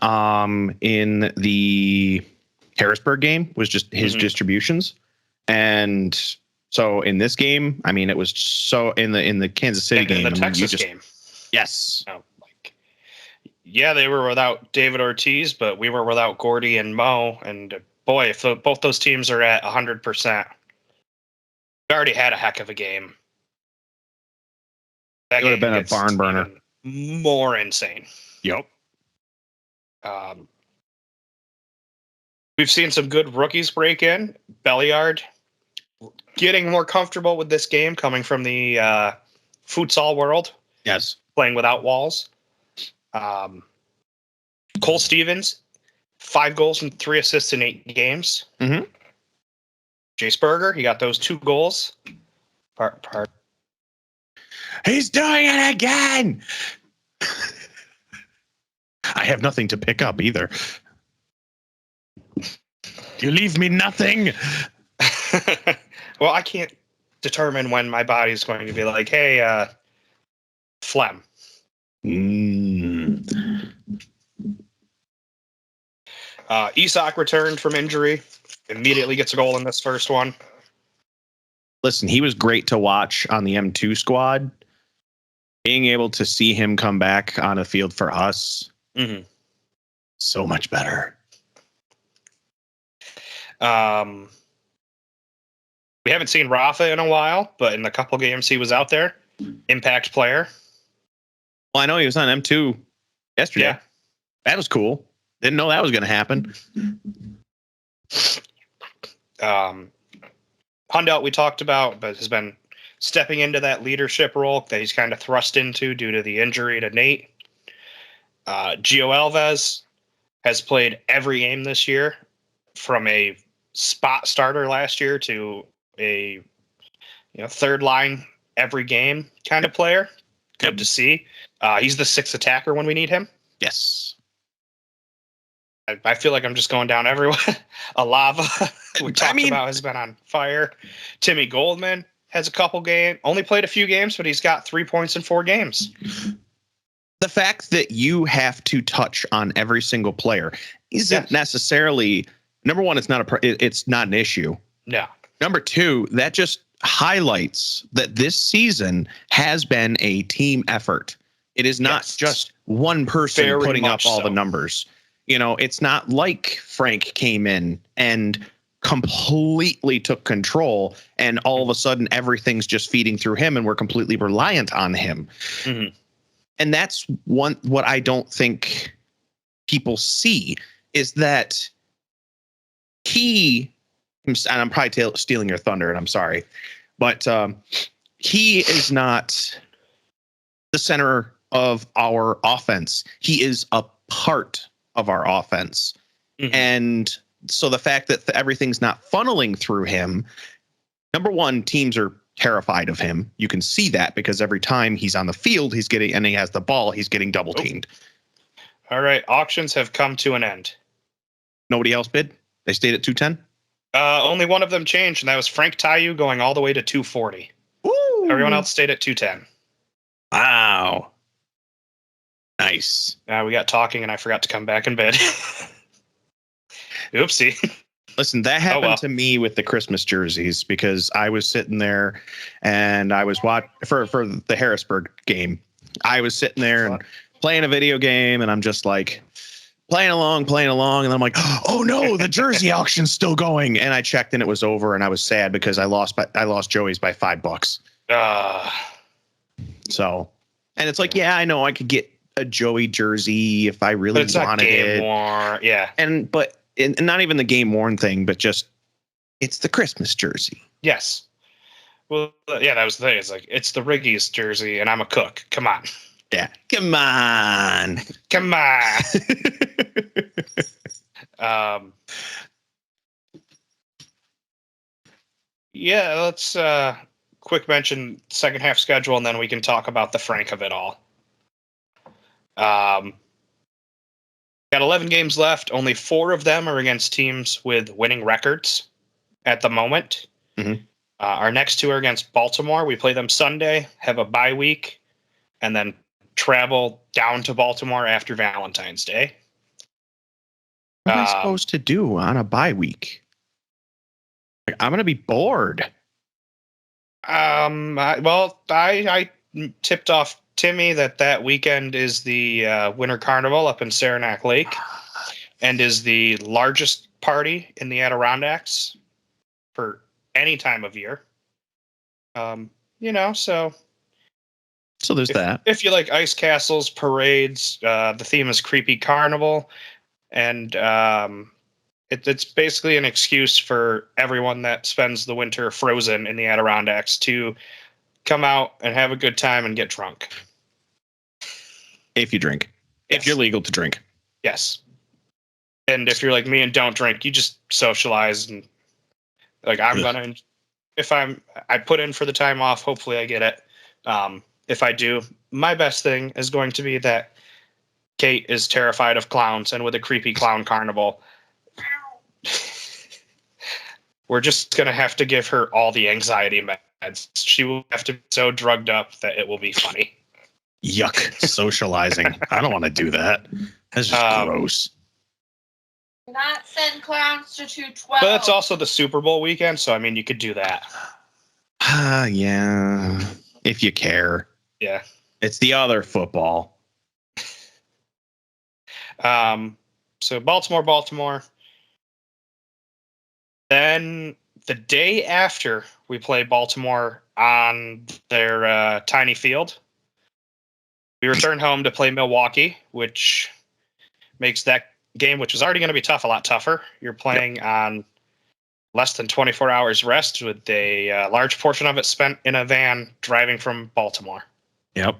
in the Harrisburg game was just his distributions. And So in this game, I mean, it was so in the Kansas City game, in the I mean, Texas game. Yes. No, yeah, they were without David Ortiz, but we were without Gordy and Mo. And boy, if both those teams are at 100%, we already had a heck of a game. That It would have been a barn burner. More insane. Yep. We've seen some good rookies break in. Belliard getting more comfortable with this game, coming from the futsal world. Yes. Playing without walls. Cole Stevens, 5 goals and 3 assists in 8 games. Mm-hmm. Jace Berger, he got those 2 goals. He's doing it again. I have nothing to pick up either. You leave me nothing. Well, I can't determine when my body's going to be like, hey, phlegm. Isak returned from injury. Immediately gets a goal in this first one. Listen, he was great to watch on the M2 squad. Being able to see him come back on a field for us, so much better. We haven't seen Rafa in a while, but in the couple games he was out there, impact player. Well, I know he was on M2 yesterday. Yeah. That was cool. Didn't know that was going to happen. Hundelt we talked about, but has been stepping into that leadership role that he's kind of thrust into due to the injury to Nate. Gio Alves has played every game this year, from a spot starter last year to a third line every game kind of player. Good to see. He's the 6th attacker when we need him. Yes. I feel like I'm just going down everyone. Alava, we talked about, has been on fire. Timmy Goldman has a couple games, only played a few games, but he's got 3 points in 4 games. The fact that you have to touch on every single player isn't necessarily, number one, it's not an issue. No. Number 2, that just highlights that this season has been a team effort. It is not just one person putting up all the numbers. It's not like Frank came in and completely took control and all of a sudden everything's just feeding through him and we're completely reliant on him. Mm-hmm. And that's what I don't think people see is that and I'm probably stealing your thunder and I'm sorry, but he is not the center of our offense. He is a part of our offense. Mm-hmm. And so the fact that everything's not funneling through him, number one, teams are terrified of him. You can see that because every time he's on the field, and he has the ball, he's getting double teamed. All right. Auctions have come to an end. Nobody else bid? They stayed at 210? Only one of them changed, and that was Frank Tayu going all the way to 240. Ooh. Everyone else stayed at 210. Wow. Nice. We got talking, and I forgot to come back in bed. Oopsie. Listen, that happened to me with the Christmas jerseys because I was sitting there and I was watching for the Harrisburg game. I was sitting there and playing a video game, and I'm just like playing along, and I'm like, oh no, the jersey auction's still going. And I checked, and it was over, and I was sad because I lost Joey's by $5. So, and it's like, yeah, I know I could get a Joey jersey if I really wanted it. Yeah. And not even the game worn thing, but just it's the Christmas jersey. Yes. Well, yeah, that was the thing. It's like, it's the Riggy's jersey, and I'm a cook. Come on. Yeah. Come on. Come on. Yeah, let's quick mention second half schedule, and then we can talk about the Frank of it all. Got 11 games left. Only 4 of them are against teams with winning records at the moment. Mm-hmm. Our next 2 are against Baltimore. We play them Sunday, have a bye week, and then travel down to Baltimore after Valentine's Day. What am I supposed to do on a bye week? I'm going to be bored. I tipped off Timmy that weekend is the Winter Carnival up in Saranac Lake, and is the largest party in the Adirondacks for any time of year. So there's that. If you like ice castles, parades, the theme is Creepy Carnival, and it's basically an excuse for everyone that spends the winter frozen in the Adirondacks to come out and have a good time and get drunk. If you drink. Yes. If you're legal to drink. Yes. And if you're like me and don't drink, you just socialize and like I put in for the time off, hopefully I get it. If I do, my best thing is going to be that Kate is terrified of clowns, and with a creepy clown carnival, we're just going to have to give her all the anxiety meds. She will have to be so drugged up that it will be funny. Yuck. Socializing. I don't want to do that. That's just gross. Not send clowns to 212. But it's also the Super Bowl weekend, so I mean, you could do that. Yeah. If you care. Yeah. It's the other football. So Baltimore. Then the day after we play Baltimore on their tiny field, we return home to play Milwaukee, which makes that game, which was already going to be tough, a lot tougher. You're playing on less than 24 hours rest, with a large portion of it spent in a van driving from Baltimore. Yep.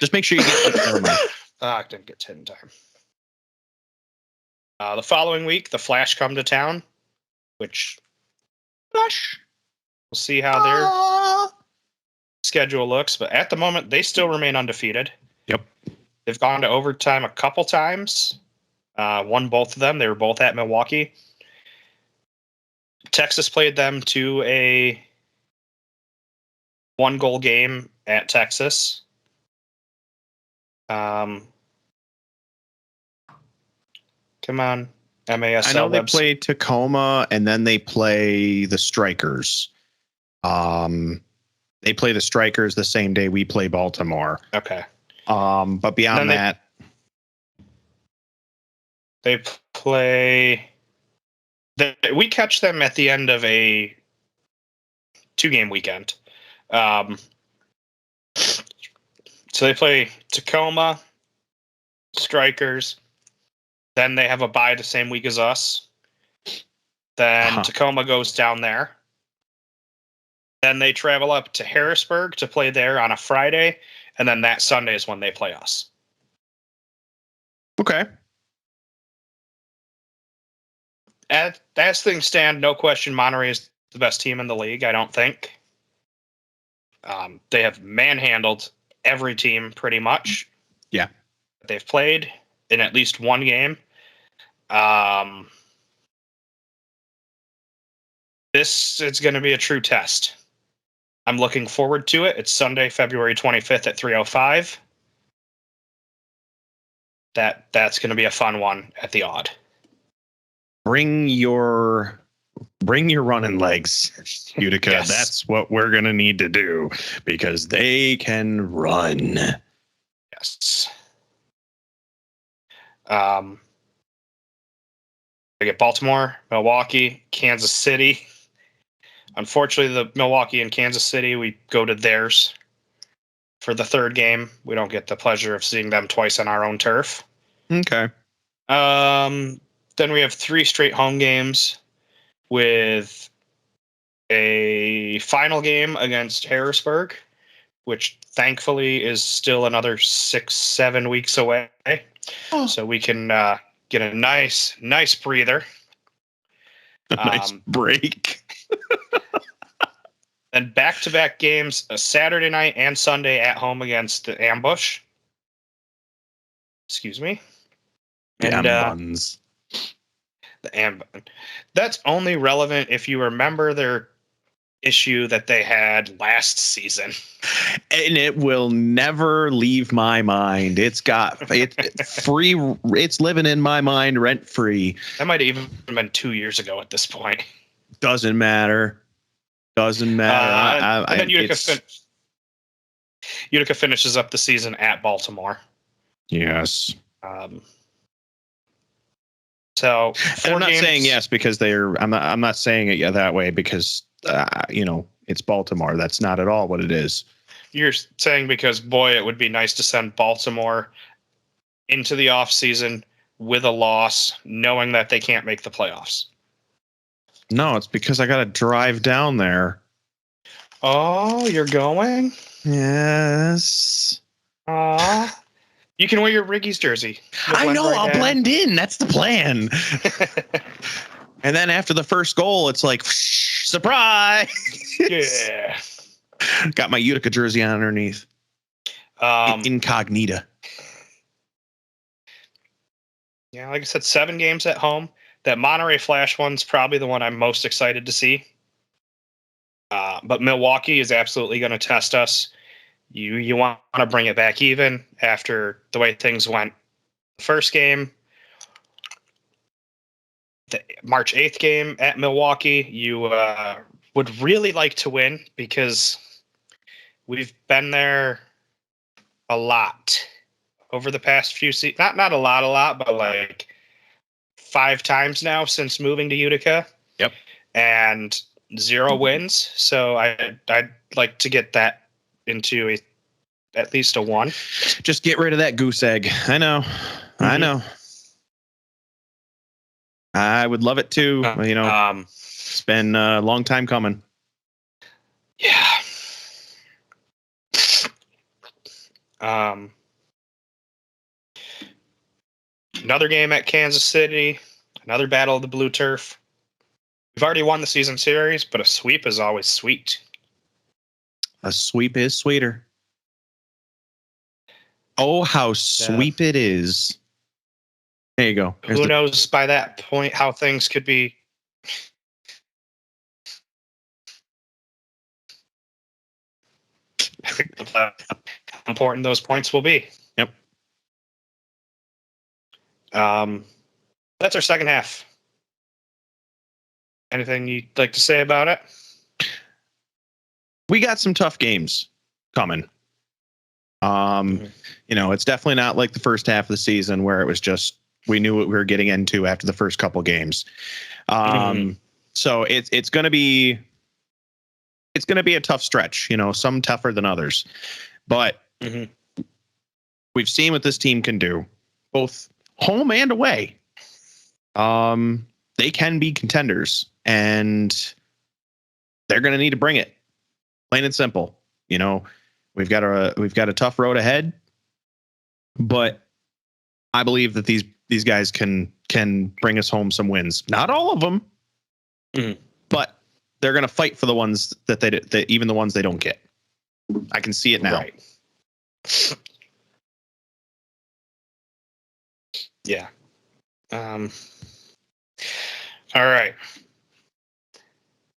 Just make sure you get I didn't get to it in time. The following week, the Flash come to town, which we'll see how their schedule looks. But at the moment, they still remain undefeated. Yep. They've gone to overtime a couple times. Won both of them. They were both at Milwaukee. Texas played them to a 1-goal game at Texas. Come on, MASL. I know they website. play Tacoma, and then they play the Strikers. They play the Strikers the same day we play Baltimore. Okay. But beyond that, they play. We catch them at the end of a 2-game weekend. So they play Tacoma, Strikers. Then they have a bye the same week as us. Then Tacoma goes down there. Then they travel up to Harrisburg to play there on a Friday. And then that Sunday is when they play us. Okay. As things stand, no question, Monterey is the best team in the league, I don't think. They have manhandled every team pretty much. Yeah. They've played in at least one game. This is going to be a true test. I'm looking forward to it. It's Sunday, February 25th at 3:05. That's going to be a fun one at the Odd. Bring your running legs, Utica. Yes. That's what we're going to need to do, because they can run. Yes. I get Baltimore, Milwaukee, Kansas City. Unfortunately, the Milwaukee and Kansas City, we go to theirs for the third game. We don't get the pleasure of seeing them twice on our own turf. Okay. Then we have 3 straight home games with a final game against Harrisburg, which thankfully is still another 6-7 weeks away. Oh. So we can get a nice breather. A nice break. Then back-to-back games, a Saturday night and Sunday at home against the Ambush. Excuse me. That's only relevant if you remember their issue that they had last season. And it will never leave my mind. It's free. It's living in my mind rent free. That might have even been 2 years ago at this point. Doesn't matter. Doesn't matter. And then Utica finishes up the season at Baltimore. Yes. So and I'm not saying yes because I'm not saying it that way because it's Baltimore. That's not at all what it is. You're saying because boy, it would be nice to send Baltimore into the offseason with a loss, knowing that they can't make the playoffs. No, it's because I got to drive down there. Oh, you're going? Yes. Aw. You can wear your Riggies jersey. I know, I'll blend in. That's the plan. And then after the first goal, it's like, surprise. Yeah. Got my Utica jersey on underneath. Incognita. Yeah, like I said, 7 games at home. That Monterey Flash one's probably the one I'm most excited to see. But Milwaukee is absolutely going to test us. You want to bring it back even after the way things went the first game. The March 8th game at Milwaukee, you would really like to win because we've been there a lot over the past few seasons. Not a lot, but like 5 times now since moving to Utica. Yep. And 0 wins. So I'd like to get that into at least a 1. Just get rid of that goose egg. I know. Mm-hmm. I know. I would love it too. It's been a long time coming. Yeah. Another game at Kansas City. Another battle of the blue turf. We've already won the season series, but a sweep is always sweet. A sweep is sweeter. Oh, how sweet it is. There you go. Who knows by that point how things could be. How important those points will be. Yep. That's our second half. Anything you'd like to say about it? We got some tough games coming. It's definitely not like the first half of the season where it was just we knew what we were getting into after the first couple games. So it's going to be a tough stretch. Some tougher than others, but we've seen what this team can do, both home and away. They can be contenders, and they're going to need to bring it. Plain and simple. We've got a tough road ahead, but I believe that these guys can bring us home some wins. Not all of them, but they're going to fight for the ones that even the ones they don't get. I can see it now. Right. Yeah. All right.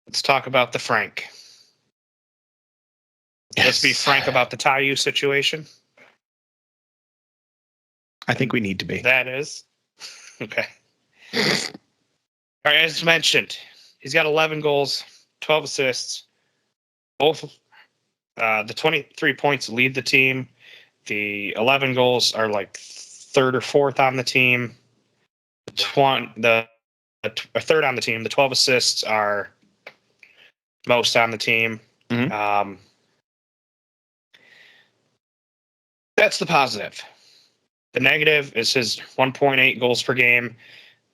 Let's talk about the Frank. Yes. Let's be frank about the Taiyu situation. I think we need to be. That is. Okay. All right, as mentioned, he's got 11 goals, 12 assists. Both the 23 points lead the team. The 11 goals are like 3rd or 4th on the team. The third on the team. The 12 assists are most on the team. Mm-hmm. That's the positive. The negative is his 1.8 goals per game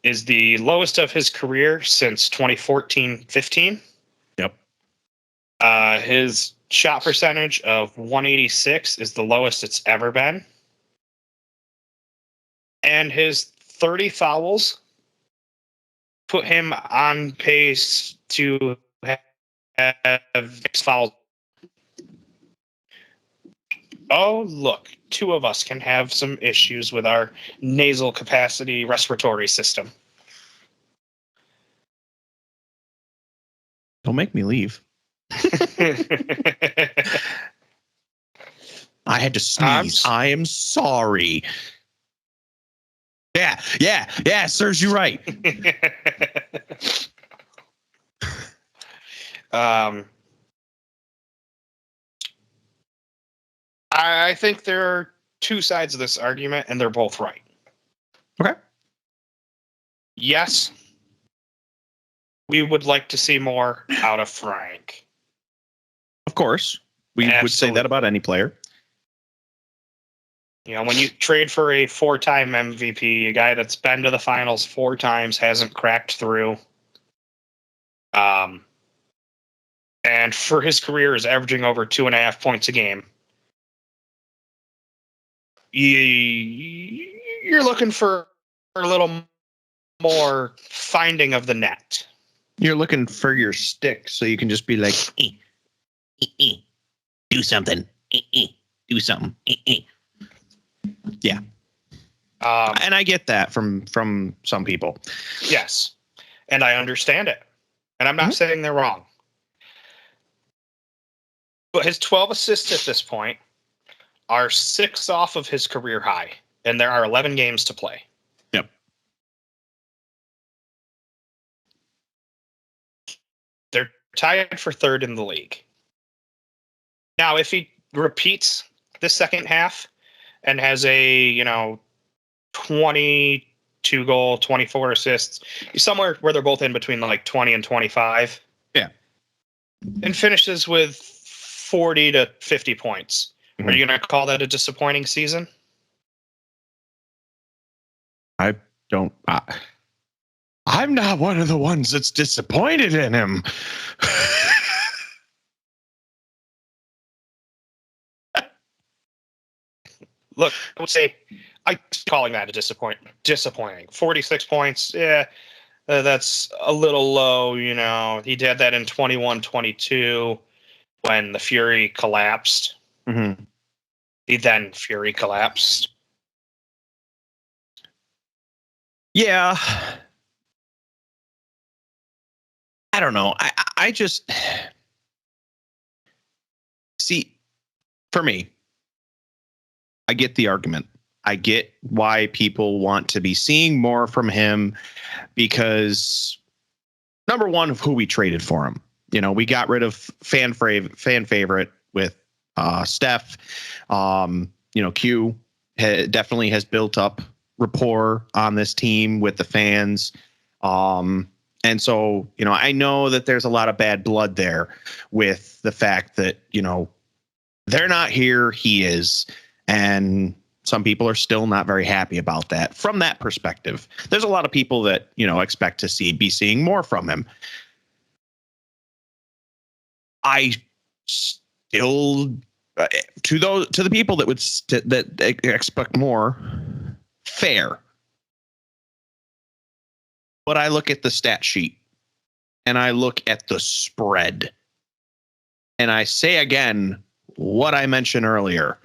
is the lowest of his career since 2014-15. Yep. His shot percentage of 186 is the lowest it's ever been. And his 30 fouls put him on pace to have 6 fouls. Oh, look, 2 of us can have some issues with our nasal capacity respiratory system. Don't make me leave. I had to sneeze. I am sorry. Yeah, serves you right. I think there are two sides of this argument, and they're both right. Okay. Yes, we would like to see more out of Frank. Of course. We would say that about any player. You know, when you trade for a 4-time MVP, a guy that's been to the finals 4 times, hasn't cracked through, and for his career is averaging over 2.5 points a game, you're looking for a little more finding of the net. You're looking for your stick so you can just be like, do something, do something. Yeah. And I get that from some people. Yes. And I understand it. And I'm not saying they're wrong. But his 12 assists at this point are 6 off of his career high. And there are 11 games to play. Yep. They're tied for 3rd in the league. Now, if he repeats the second half and has a, 22 goal, 24 assists, somewhere where they're both in between like 20 and 25. Yeah. And finishes with 40 to 50 points. Mm-hmm. Are you going to call that a disappointing season? I don't. I'm not one of the ones that's disappointed in him. Look, I would say I'm calling that a disappointing. 46 points, yeah, that's a little low, He did that in 21-22 when the Fury collapsed. Mm-hmm. The then Fury collapsed. Yeah. I don't know. I just see, for me, I get the argument. I get why people want to be seeing more from him because, number one, of who we traded for him. We got rid of fan favorite with Steph. Q definitely has built up rapport on this team with the fans. And so, I know that there's a lot of bad blood there with the fact that, they're not here. He is. And some people are still not very happy about that. From that perspective, there's a lot of people that, expect to be seeing more from him. I still, to the people that that expect more, fair. But I look at the stat sheet and I look at the spread and I say again what I mentioned earlier.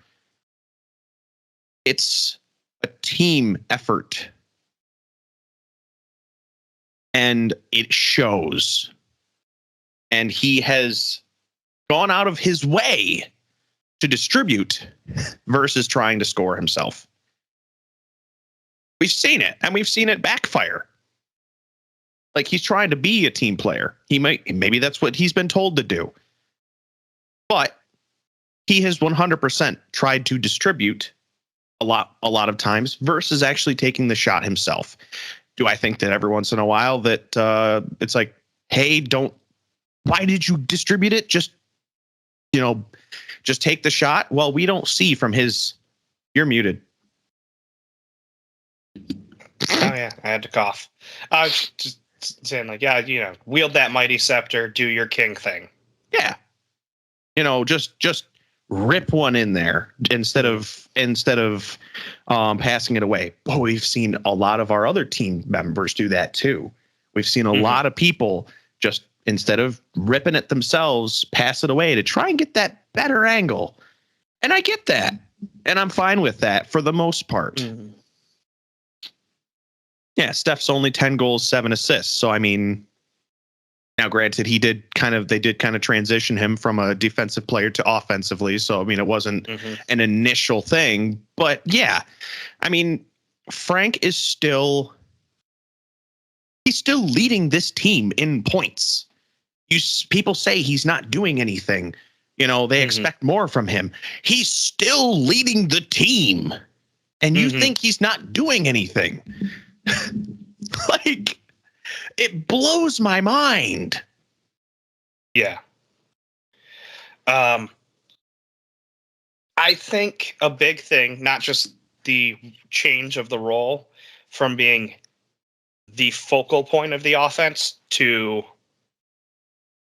It's a team effort. And it shows. And he has gone out of his way to distribute versus trying to score himself. We've seen it, and we've seen it backfire. Like, he's trying to be a team player. Maybe that's what he's been told to do. But he has 100% tried to distribute a lot of times versus actually taking the shot himself. Do I think that every once in a while that it's like, hey, why did you distribute it? Just take the shot. Well, we don't see from you're muted. Oh yeah, I had to cough. I was just saying, like, yeah, wield that mighty scepter, do your king thing. Yeah, just rip one in there instead of passing it away. Oh, we've seen a lot of our other team members do that too. We've seen a lot of people just, instead of ripping it themselves, pass it away to try and get that better angle. And I get that. And I'm fine with that for the most part. Mm-hmm. Yeah, Steph's only 10 goals, 7 assists. So, I mean, now granted, they did kind of transition him from a defensive player to offensively. So, I mean, it wasn't an initial thing. But yeah, I mean, Frank is still leading this team in points. People say he's not doing anything. They expect more from him. He's still leading the team. And you think he's not doing anything. Like, it blows my mind. Yeah. I think a big thing, not just the change of the role from being the focal point of the offense to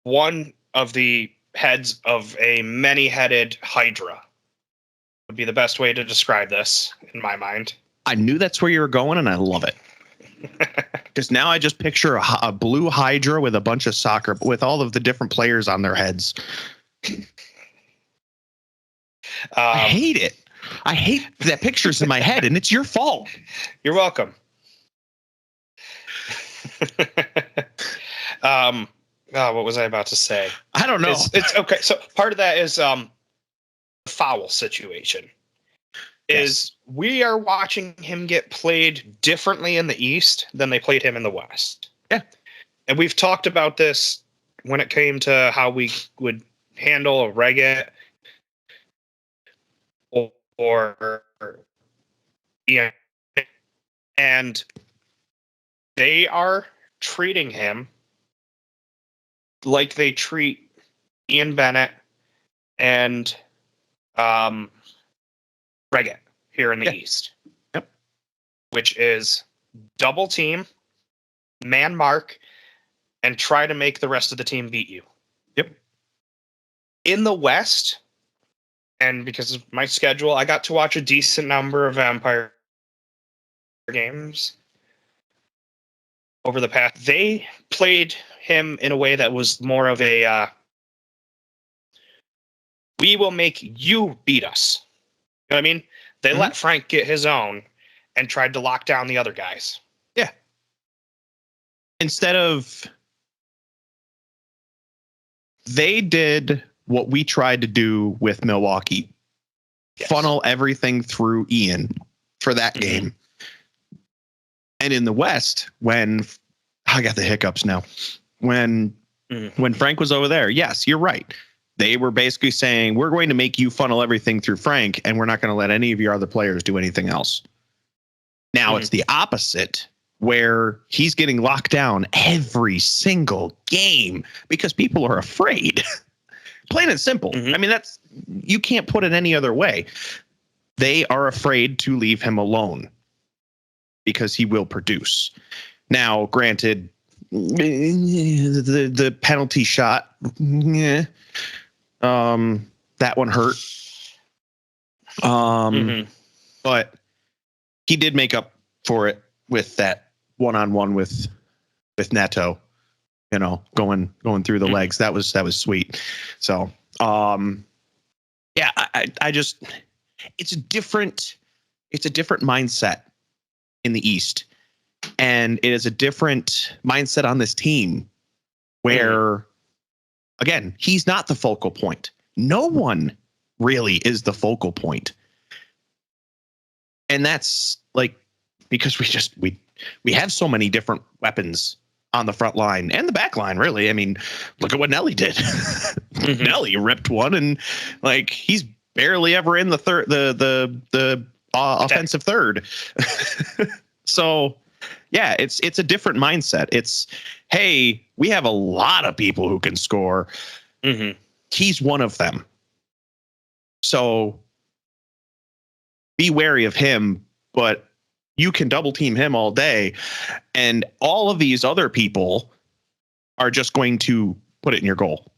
one of the heads of a many-headed hydra would be the best way to describe this in my mind. I knew that's where you were going, and I love it. Because now I just picture a blue hydra with a bunch of soccer, with all of the different players on their heads. I hate it. I hate that picture's in my head, and it's your fault. You're welcome. What was I about to say? I don't know. It's okay. So part of that is the foul situation. Is we are watching him get played differently in the East than they played him in the West. Yeah. And we've talked about this when it came to how we would handle a Reggett or and they are treating him like they treat Ian Bennett and Reggett here in the East. Yep. Which is double team, man mark, and try to make the rest of the team beat you. Yep. In the West, and because of my schedule, I got to watch a decent number of Empire games over the past. They played him in a way that was more of a we will make you beat us. You know what I mean? They let Frank get his own and tried to lock down the other guys. Yeah. Instead of, they did what we tried to do with Milwaukee. Yes. Funnel everything through Ian for that game. And in the West, when I got the hiccups now, when Frank was over there, yes, you're right. They were basically saying, we're going to make you funnel everything through Frank, and we're not going to let any of your other players do anything else. Now it's the opposite, where he's getting locked down every single game because people are afraid. Plain and simple. I mean, you can't put it any other way. They are afraid to leave him alone because he will produce. Now, granted, the penalty shot, that one hurt. But he did make up for it with that one-on-one with Neto, going through the legs. That was sweet. So, yeah, I just, it's a different mindset in the East, and it is a different mindset on this team where, again, he's not the focal point. No one really is the focal point. And that's like, because we have so many different weapons on the front line and the back line, really. I mean, look at what Nelly did. Nelly ripped one, and like, he's barely ever in the third, the offensive third. So yeah, it's a different mindset. It's, hey, we have a lot of people who can score. He's one of them. So be wary of him, but you can double team him all day, and all of these other people are just going to put it in your goal.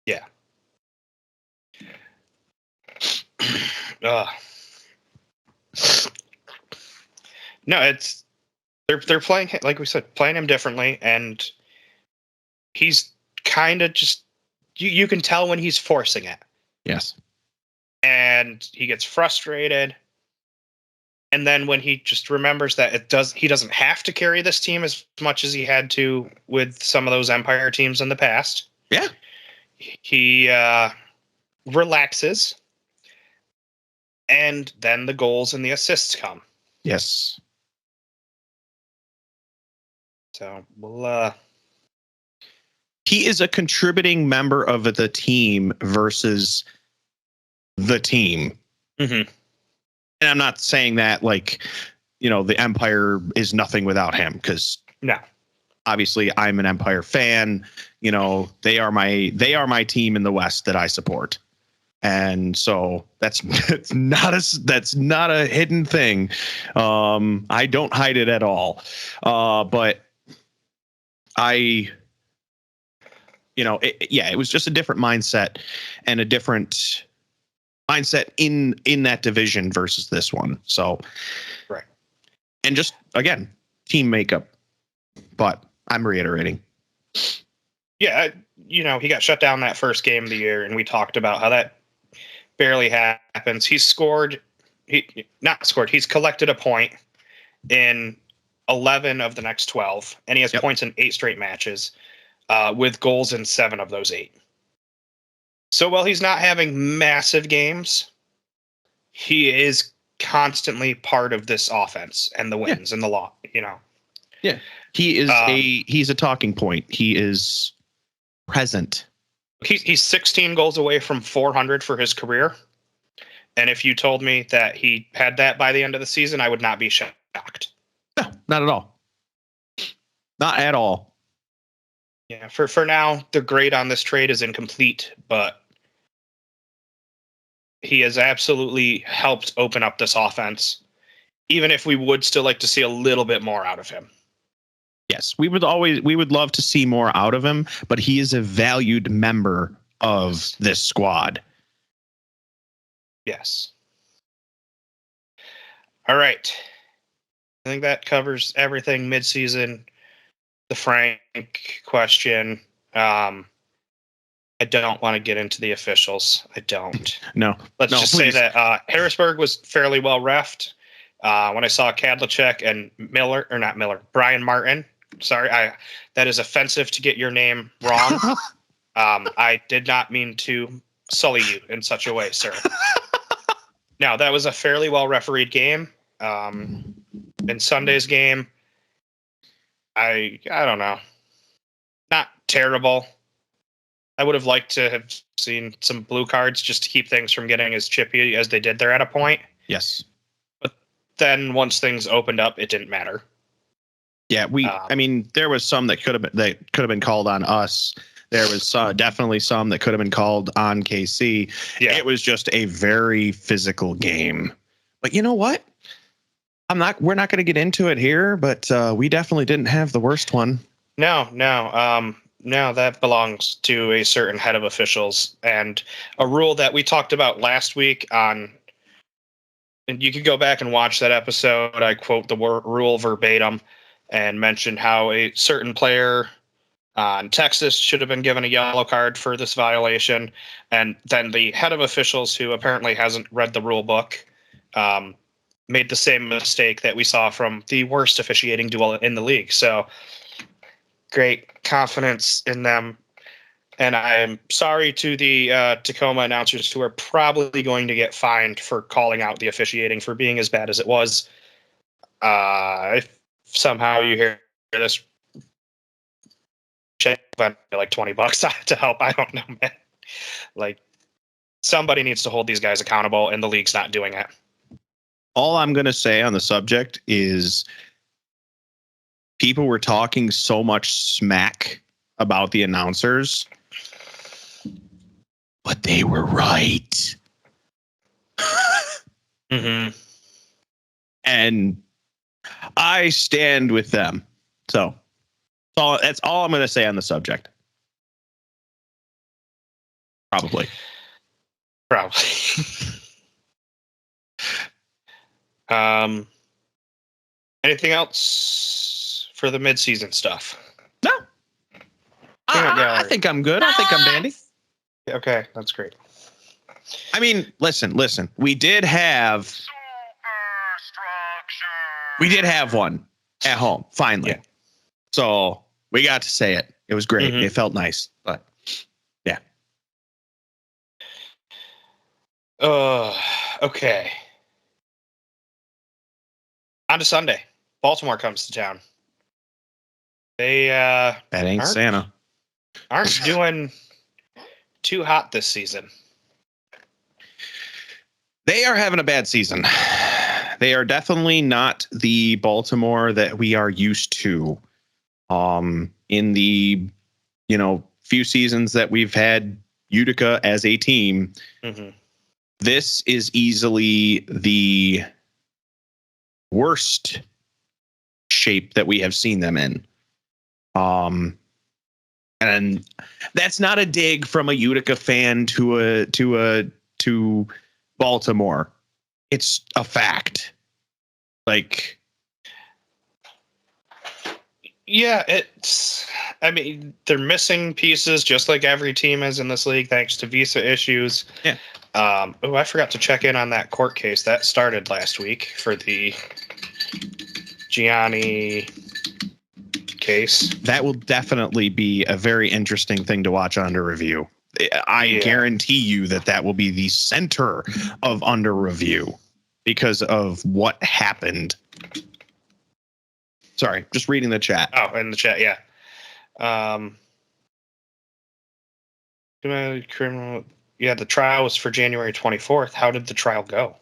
Yeah. No, it's they're playing, like we said, playing him differently, and he's kind of just, you can tell when he's forcing it. Yes. And he gets frustrated. And then when he just remembers that he doesn't have to carry this team as much as he had to with some of those Empire teams in the past. Yeah. He relaxes, and then the goals and the assists come. Yes. So we'll he is a contributing member of the team versus the team. Mm-hmm. And I'm not saying that like, the Empire is nothing without him, because No. obviously I'm an Empire fan. They are my team in the West that I support. And so that's not a hidden thing. I don't hide it at all. But it was just a different mindset and a different mindset in that division versus this one. So, right. And just again, team makeup. But I'm reiterating. Yeah, he got shut down that first game of the year, and we talked about how that barely happens. He's collected a point in 11 of the next 12, and he has points in 8 straight matches, with goals in 7 of those 8. So while he's not having massive games, he is constantly part of this offense and the wins and the lot, Yeah. He is he's a talking point. He is present. He's 16 goals away from 400 for his career. And if you told me that he had that by the end of the season, I would not be shocked. No, not at all. Not at all. Yeah, for now, the grade on this trade is incomplete, but he has absolutely helped open up this offense, even if we would still like to see a little bit more out of him. Yes, we would love to see more out of him, but he is a valued member of this squad. Yes. All right. I think that covers everything midseason. The Frank question. I don't want to get into the officials. I don't. No. Let's just say that Harrisburg was fairly well reffed. When I saw Kadlacek and Brian Martin. Sorry, that is offensive to get your name wrong. I did not mean to sully you in such a way, sir. Now, that was a fairly well refereed game. In Sunday's game, I don't know. Not terrible. I would have liked to have seen some blue cards just to keep things from getting as chippy as they did there at a point. Yes. But then once things opened up, it didn't matter. Yeah, there was some that could have been called on us. There was definitely some that could have been called on KC. Yeah. It was just a very physical game. But you know what? We're not going to get into it here, but we definitely didn't have the worst one. No, that belongs to a certain head of officials, and a rule that we talked about last week and you could go back and watch that episode. I quote the rule verbatim and mentioned how a certain player in Texas should have been given a yellow card for this violation. And then the head of officials, who apparently hasn't read the rule book, made the same mistake that we saw from the worst officiating duel in the league. So great confidence in them. And I'm sorry to the Tacoma announcers who are probably going to get fined for calling out the officiating for being as bad as it was. If somehow you hear this, check like $20 to help. I don't know, man. Like, somebody needs to hold these guys accountable, and the league's not doing it. All I'm going to say on the subject is people were talking so much smack about the announcers, but they were right. Mm-hmm. And I stand with them. So that's all I'm going to say on the subject. Probably. Anything else for the mid-season stuff? No. I think I'm good. I think I'm dandy. Okay, that's great. I mean, listen. We did have one at home, finally. Yeah. So we got to say it. It was great. Mm-hmm. It felt nice, but yeah. Okay. On to Sunday. Baltimore comes to town. They that ain't Santa. aren't doing too hot this season. They are having a bad season. They are definitely not the Baltimore that we are used to. In the, few seasons that we've had Utica as a team, this is easily the worst shape that we have seen them in. And that's not a dig from a Utica fan to Baltimore. It's a fact. Like, yeah, they're missing pieces just like every team is in this league, thanks to visa issues. Yeah. I forgot to check in on that court case that started last week for the Gianni case. That will definitely be a very interesting thing to watch under review. I guarantee you that will be the center of under review because of what happened. Sorry, just reading the chat. Oh, in the chat, yeah. Criminal. Yeah, the trial was for January 24th. How did the trial go?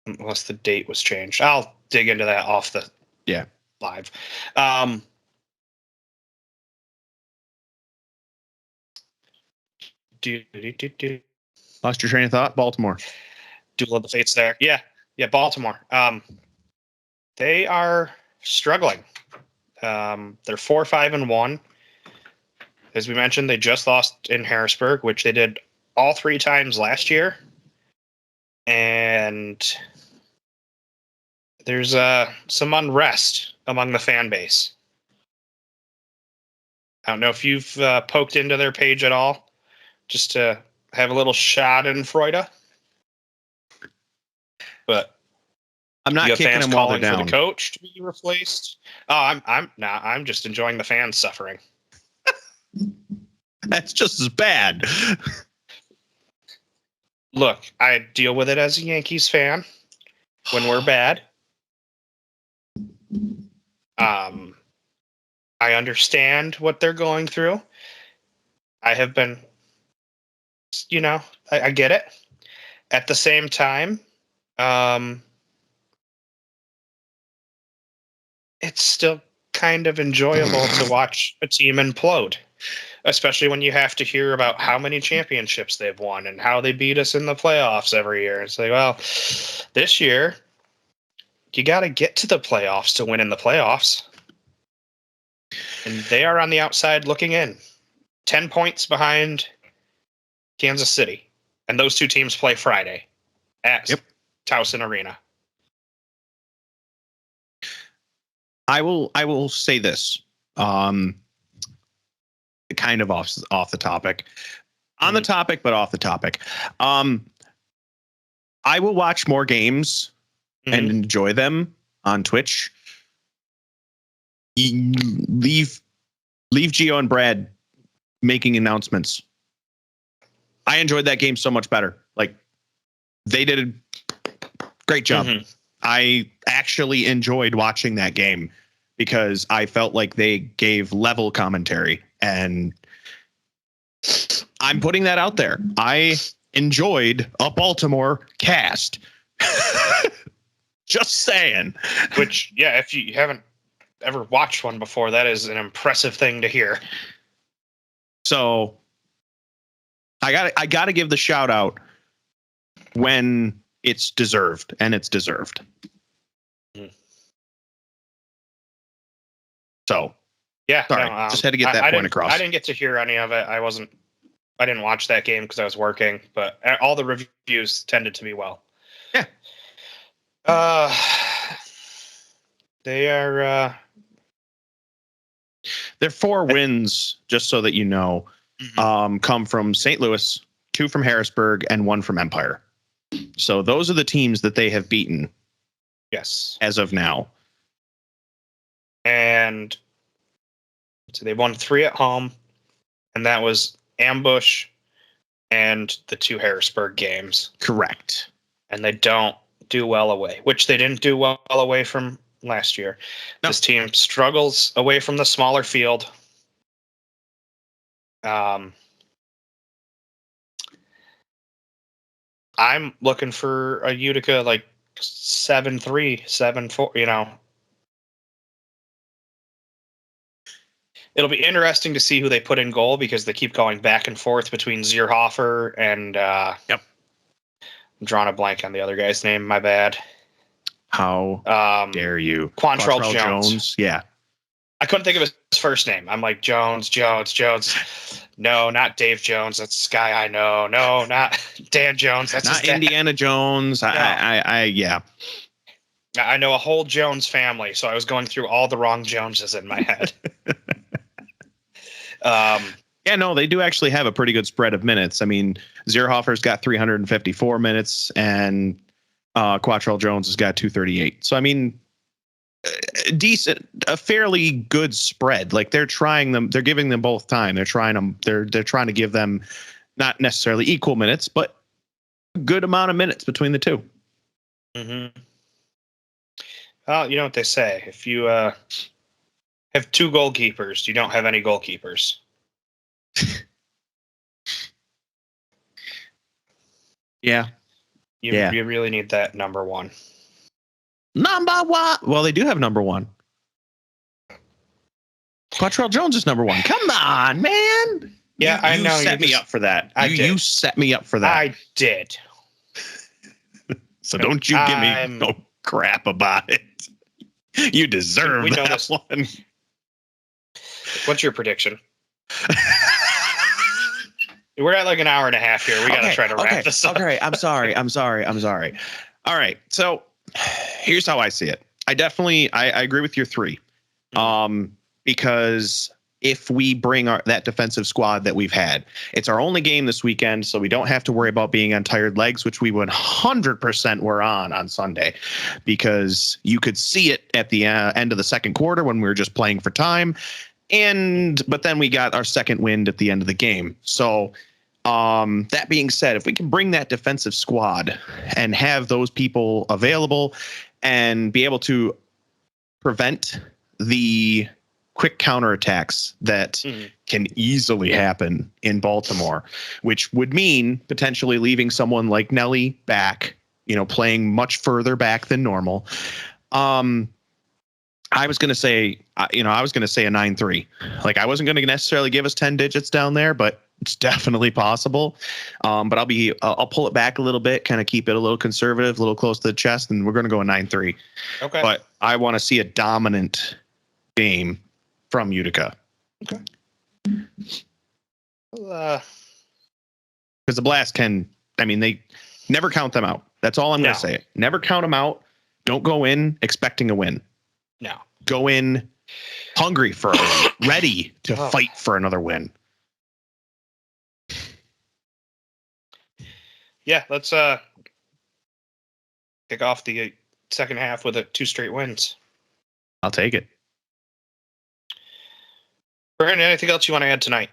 Unless the date was changed. I'll dig into that off the live. Lost your train of thought? Baltimore. Duel of the Fates there. Yeah, Baltimore. They are struggling. They're 4-5-1. As we mentioned, they just lost in Harrisburg, which they did all 3 times last year. And there's some unrest among the fan base. I don't know if you've poked into their page at all, just to have a little schadenfreude. But I'm not kicking them while they're down. For the coach to be replaced. Oh, I'm just enjoying the fans suffering. That's just as bad. Look, I deal with it as a Yankees fan when we're bad. I understand what they're going through. I have been, I get it. At the same time, it's still kind of enjoyable to watch a team implode, especially when you have to hear about how many championships they've won and how they beat us in the playoffs every year. It's like, well, this year you got to get to the playoffs to win in the playoffs. And they are on the outside looking in. 10 points behind Kansas City. And those 2 teams play Friday at Towson Arena. I will say this. Kind of off the topic. On the topic, but off the topic. I will watch more games and enjoy them on Twitch. Leave Gio and Brad making announcements. I enjoyed that game so much better. Like, they did a great job. I actually enjoyed watching that game because I felt like they gave level commentary, and I'm putting that out there. I enjoyed a Baltimore cast. Just saying. Which, yeah, if you haven't ever watched one before, that is an impressive thing to hear. So I got to give the shout out when it's deserved, and it's deserved. So yeah, sorry, just had to get that point across. I didn't get to hear any of it. I didn't watch that game because I was working, but all the reviews tended to be well. Yeah. They are. Their 4 wins, just so that you know, come from St. Louis, 2 from Harrisburg, and 1 from Empire. So those are the teams that they have beaten. Yes. As of now. And so they won 3 at home, and that was Ambush and the 2 Harrisburg games. Correct. And they don't do well away, which they didn't do well away from last year. No. This team struggles away from the smaller field. I'm looking for a Utica like 7-3, 7-4. It'll be interesting to see who they put in goal because they keep going back and forth between Zierhofer and Yep. I'm drawing a blank on the other guy's name. My bad. How dare you? Quantrell Jones. Yeah. I couldn't think of his first name. I'm like, Jones. No, not Dave Jones. That's this guy I know. No, not Dan Jones. That's Not his dad. Indiana Jones. No. Yeah. I know a whole Jones family, so I was going through all the wrong Joneses in my head. Yeah, no, they do actually have a pretty good spread of minutes. I mean, Zierhofer's got 354 minutes, and Quantrell Jones has got 238. So, I mean, decent, a fairly good spread. Like they're giving them both time. They're trying to give them not necessarily equal minutes, but a good amount of minutes between the two. Mm-hmm. Well, you know what they say. If you have two goalkeepers, you don't have any goalkeepers. Yeah. You really need that number one. Number one. Well, they do have number one. Quantrell Jones is number one. Come on, man. Yeah, I know. You set me up for that. You set me up for that. I did. So don't you give me no crap about it. You deserve that one. What's your prediction? We're at like an hour and a half here. We got to try to wrap this up. Okay, I'm sorry. All right. So here's how I see it. I agree with your three. Because if we bring that defensive squad that we've had, it's our only game this weekend, so we don't have to worry about being on tired legs, which we 100% were on Sunday, because you could see it at the end of the second quarter when we were just playing for time. But then we got our second wind at the end of the game. So that being said, if we can bring that defensive squad and have those people available and be able to prevent the quick counterattacks that can easily happen in Baltimore, which would mean potentially leaving someone like Nelly back, playing much further back than normal. I was going to say a 9-3. Like I wasn't going to necessarily give us 10 digits down there, but it's definitely possible. But I'll pull it back a little bit, kind of keep it a little conservative, a little close to the chest, and we're going to go a 9-3. Okay. But I want to see a dominant game from Utica. Okay. Because the Blast they never count them out. That's all I'm going to say. Never count them out. Don't go in expecting a win. No. Go in hungry for a win, ready to fight for another win. Yeah, let's kick off the second half with 2 straight wins. I'll take it. Brandon, anything else you want to add tonight?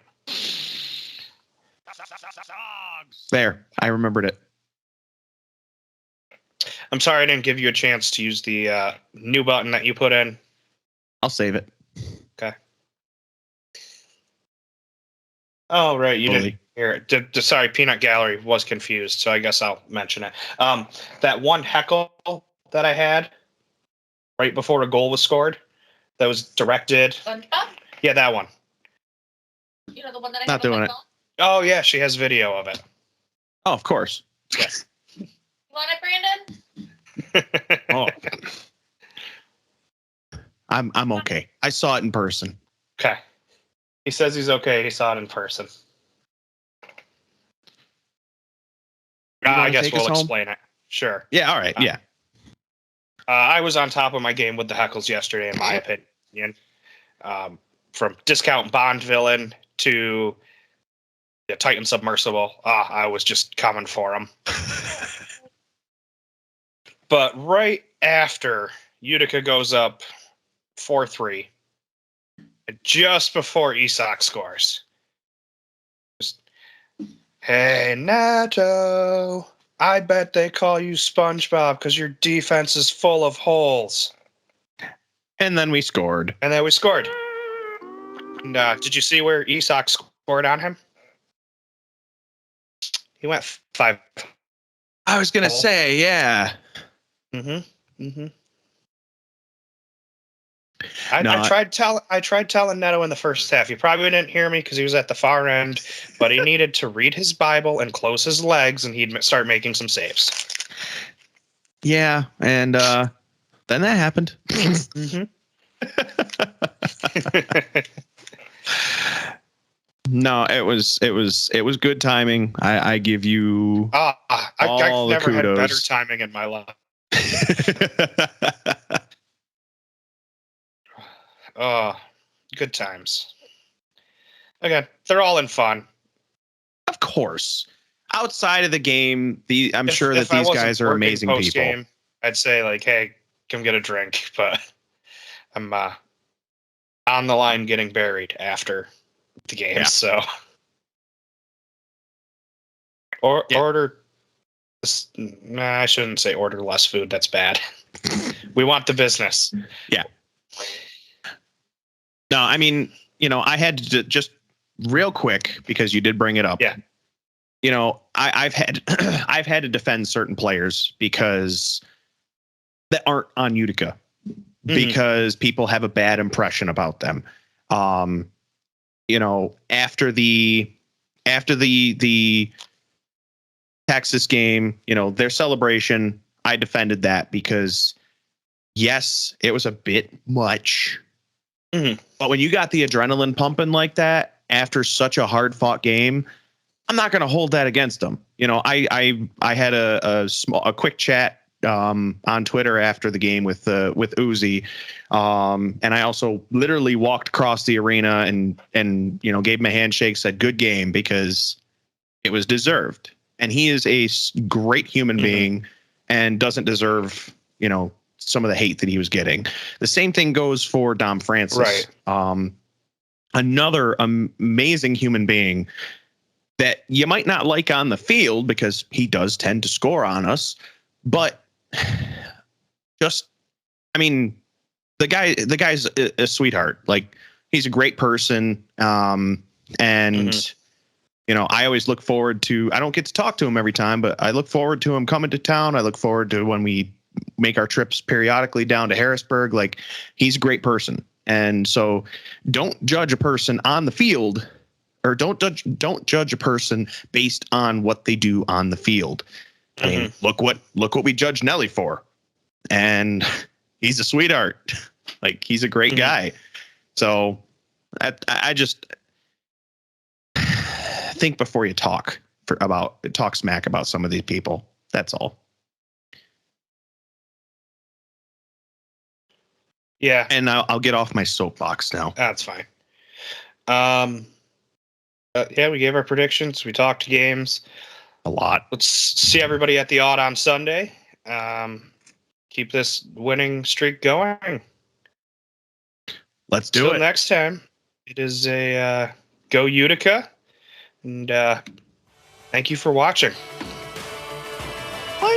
There, I remembered it. I'm sorry I didn't give you a chance to use the new button that you put in. I'll save it. Okay. Oh, right. You didn't hear it. Sorry, Peanut Gallery was confused, so I guess I'll mention it. That one heckle that I had right before a goal was scored that was directed. Yeah, that one. You know, the one that I Not doing it. Oh, yeah, she has video of it. Oh, of course. Yes. You want it, Brandon? Oh. I'm okay. I saw it in person. Okay. He says he's okay. He saw it in person. I guess we'll explain it. Sure. Yeah, all right. Yeah. I was on top of my game with the heckles yesterday, in my opinion. From discount Bond villain to the Titan submersible. I was just coming for him. But right after Utica goes up 4-3, just before Isak scores, hey, Nato, I bet they call you SpongeBob because your defense is full of holes. And then we scored. And then we scored. And, did you see where Isak scored on him. He went 5. I was gonna say, yeah. I tried telling Neto in the first half. He probably didn't hear me because he was at the far end, but he needed to read his Bible and close his legs, and he'd start making some saves. Yeah, and then that happened. No, it was good timing. I give you I've never had kudos. better timing in my life. Good times. Again, they're all in fun. Of course. Outside of the game, I'm sure that these guys are amazing people. Game, I'd say like, hey, come get a drink, but I'm on the line getting buried after the game. Yeah. So order. I shouldn't say order less food. That's bad. We want the business. Yeah. No, I mean, I had to just real quick because you did bring it up. Yeah. I've had to defend certain players because that aren't on Utica because people have a bad impression about them. After the Texas game, their celebration, I defended that because yes, it was a bit much. But when you got the adrenaline pumping like that after such a hard fought game, I'm not going to hold that against them. I had a quick chat on Twitter after the game with Uzi, and I also literally walked across the arena and gave him a handshake, said good game because it was deserved, and he is a great human being and doesn't deserve some of the hate that he was getting. The same thing goes for Dom Francis, right? Another amazing human being that you might not like on the field because he does tend to score on us, but the guy's a sweetheart. Like, he's a great person. I always look forward to, I don't get to talk to him every time, but I look forward to him coming to town. I look forward to when we make our trips periodically down to Harrisburg. Like, he's a great person. And so don't judge a person on the field, or don't judge a person based on what they do on the field. I mean, look what we judge Nelly for, and he's a sweetheart. Like, he's a great guy. So I just think before you talk smack about some of these people. That's all. Yeah. And I'll get off my soapbox now. That's fine. We gave our predictions. We talked games. A lot. Let's see everybody at the Odd on Sunday. Keep this winning streak going. Let's do it. Until next time, it is a Go Utica. And thank you for watching. Bye.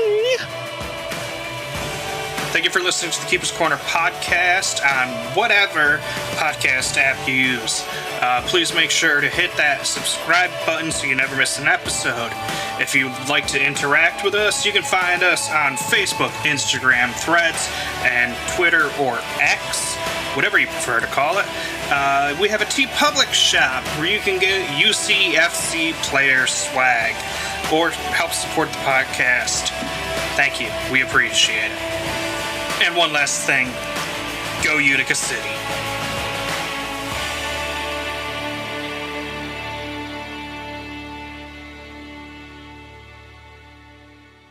Thank you for listening to the Keeper's Corner podcast on whatever podcast app you use. Please make sure to hit that subscribe button so you never miss an episode. If you'd like to interact with us, you can find us on Facebook, Instagram, Threads, and Twitter or X, whatever you prefer to call it. We have a TeePublic shop where you can get UCFC player swag or help support the podcast. Thank you. We appreciate it. And one last thing, go Utica City.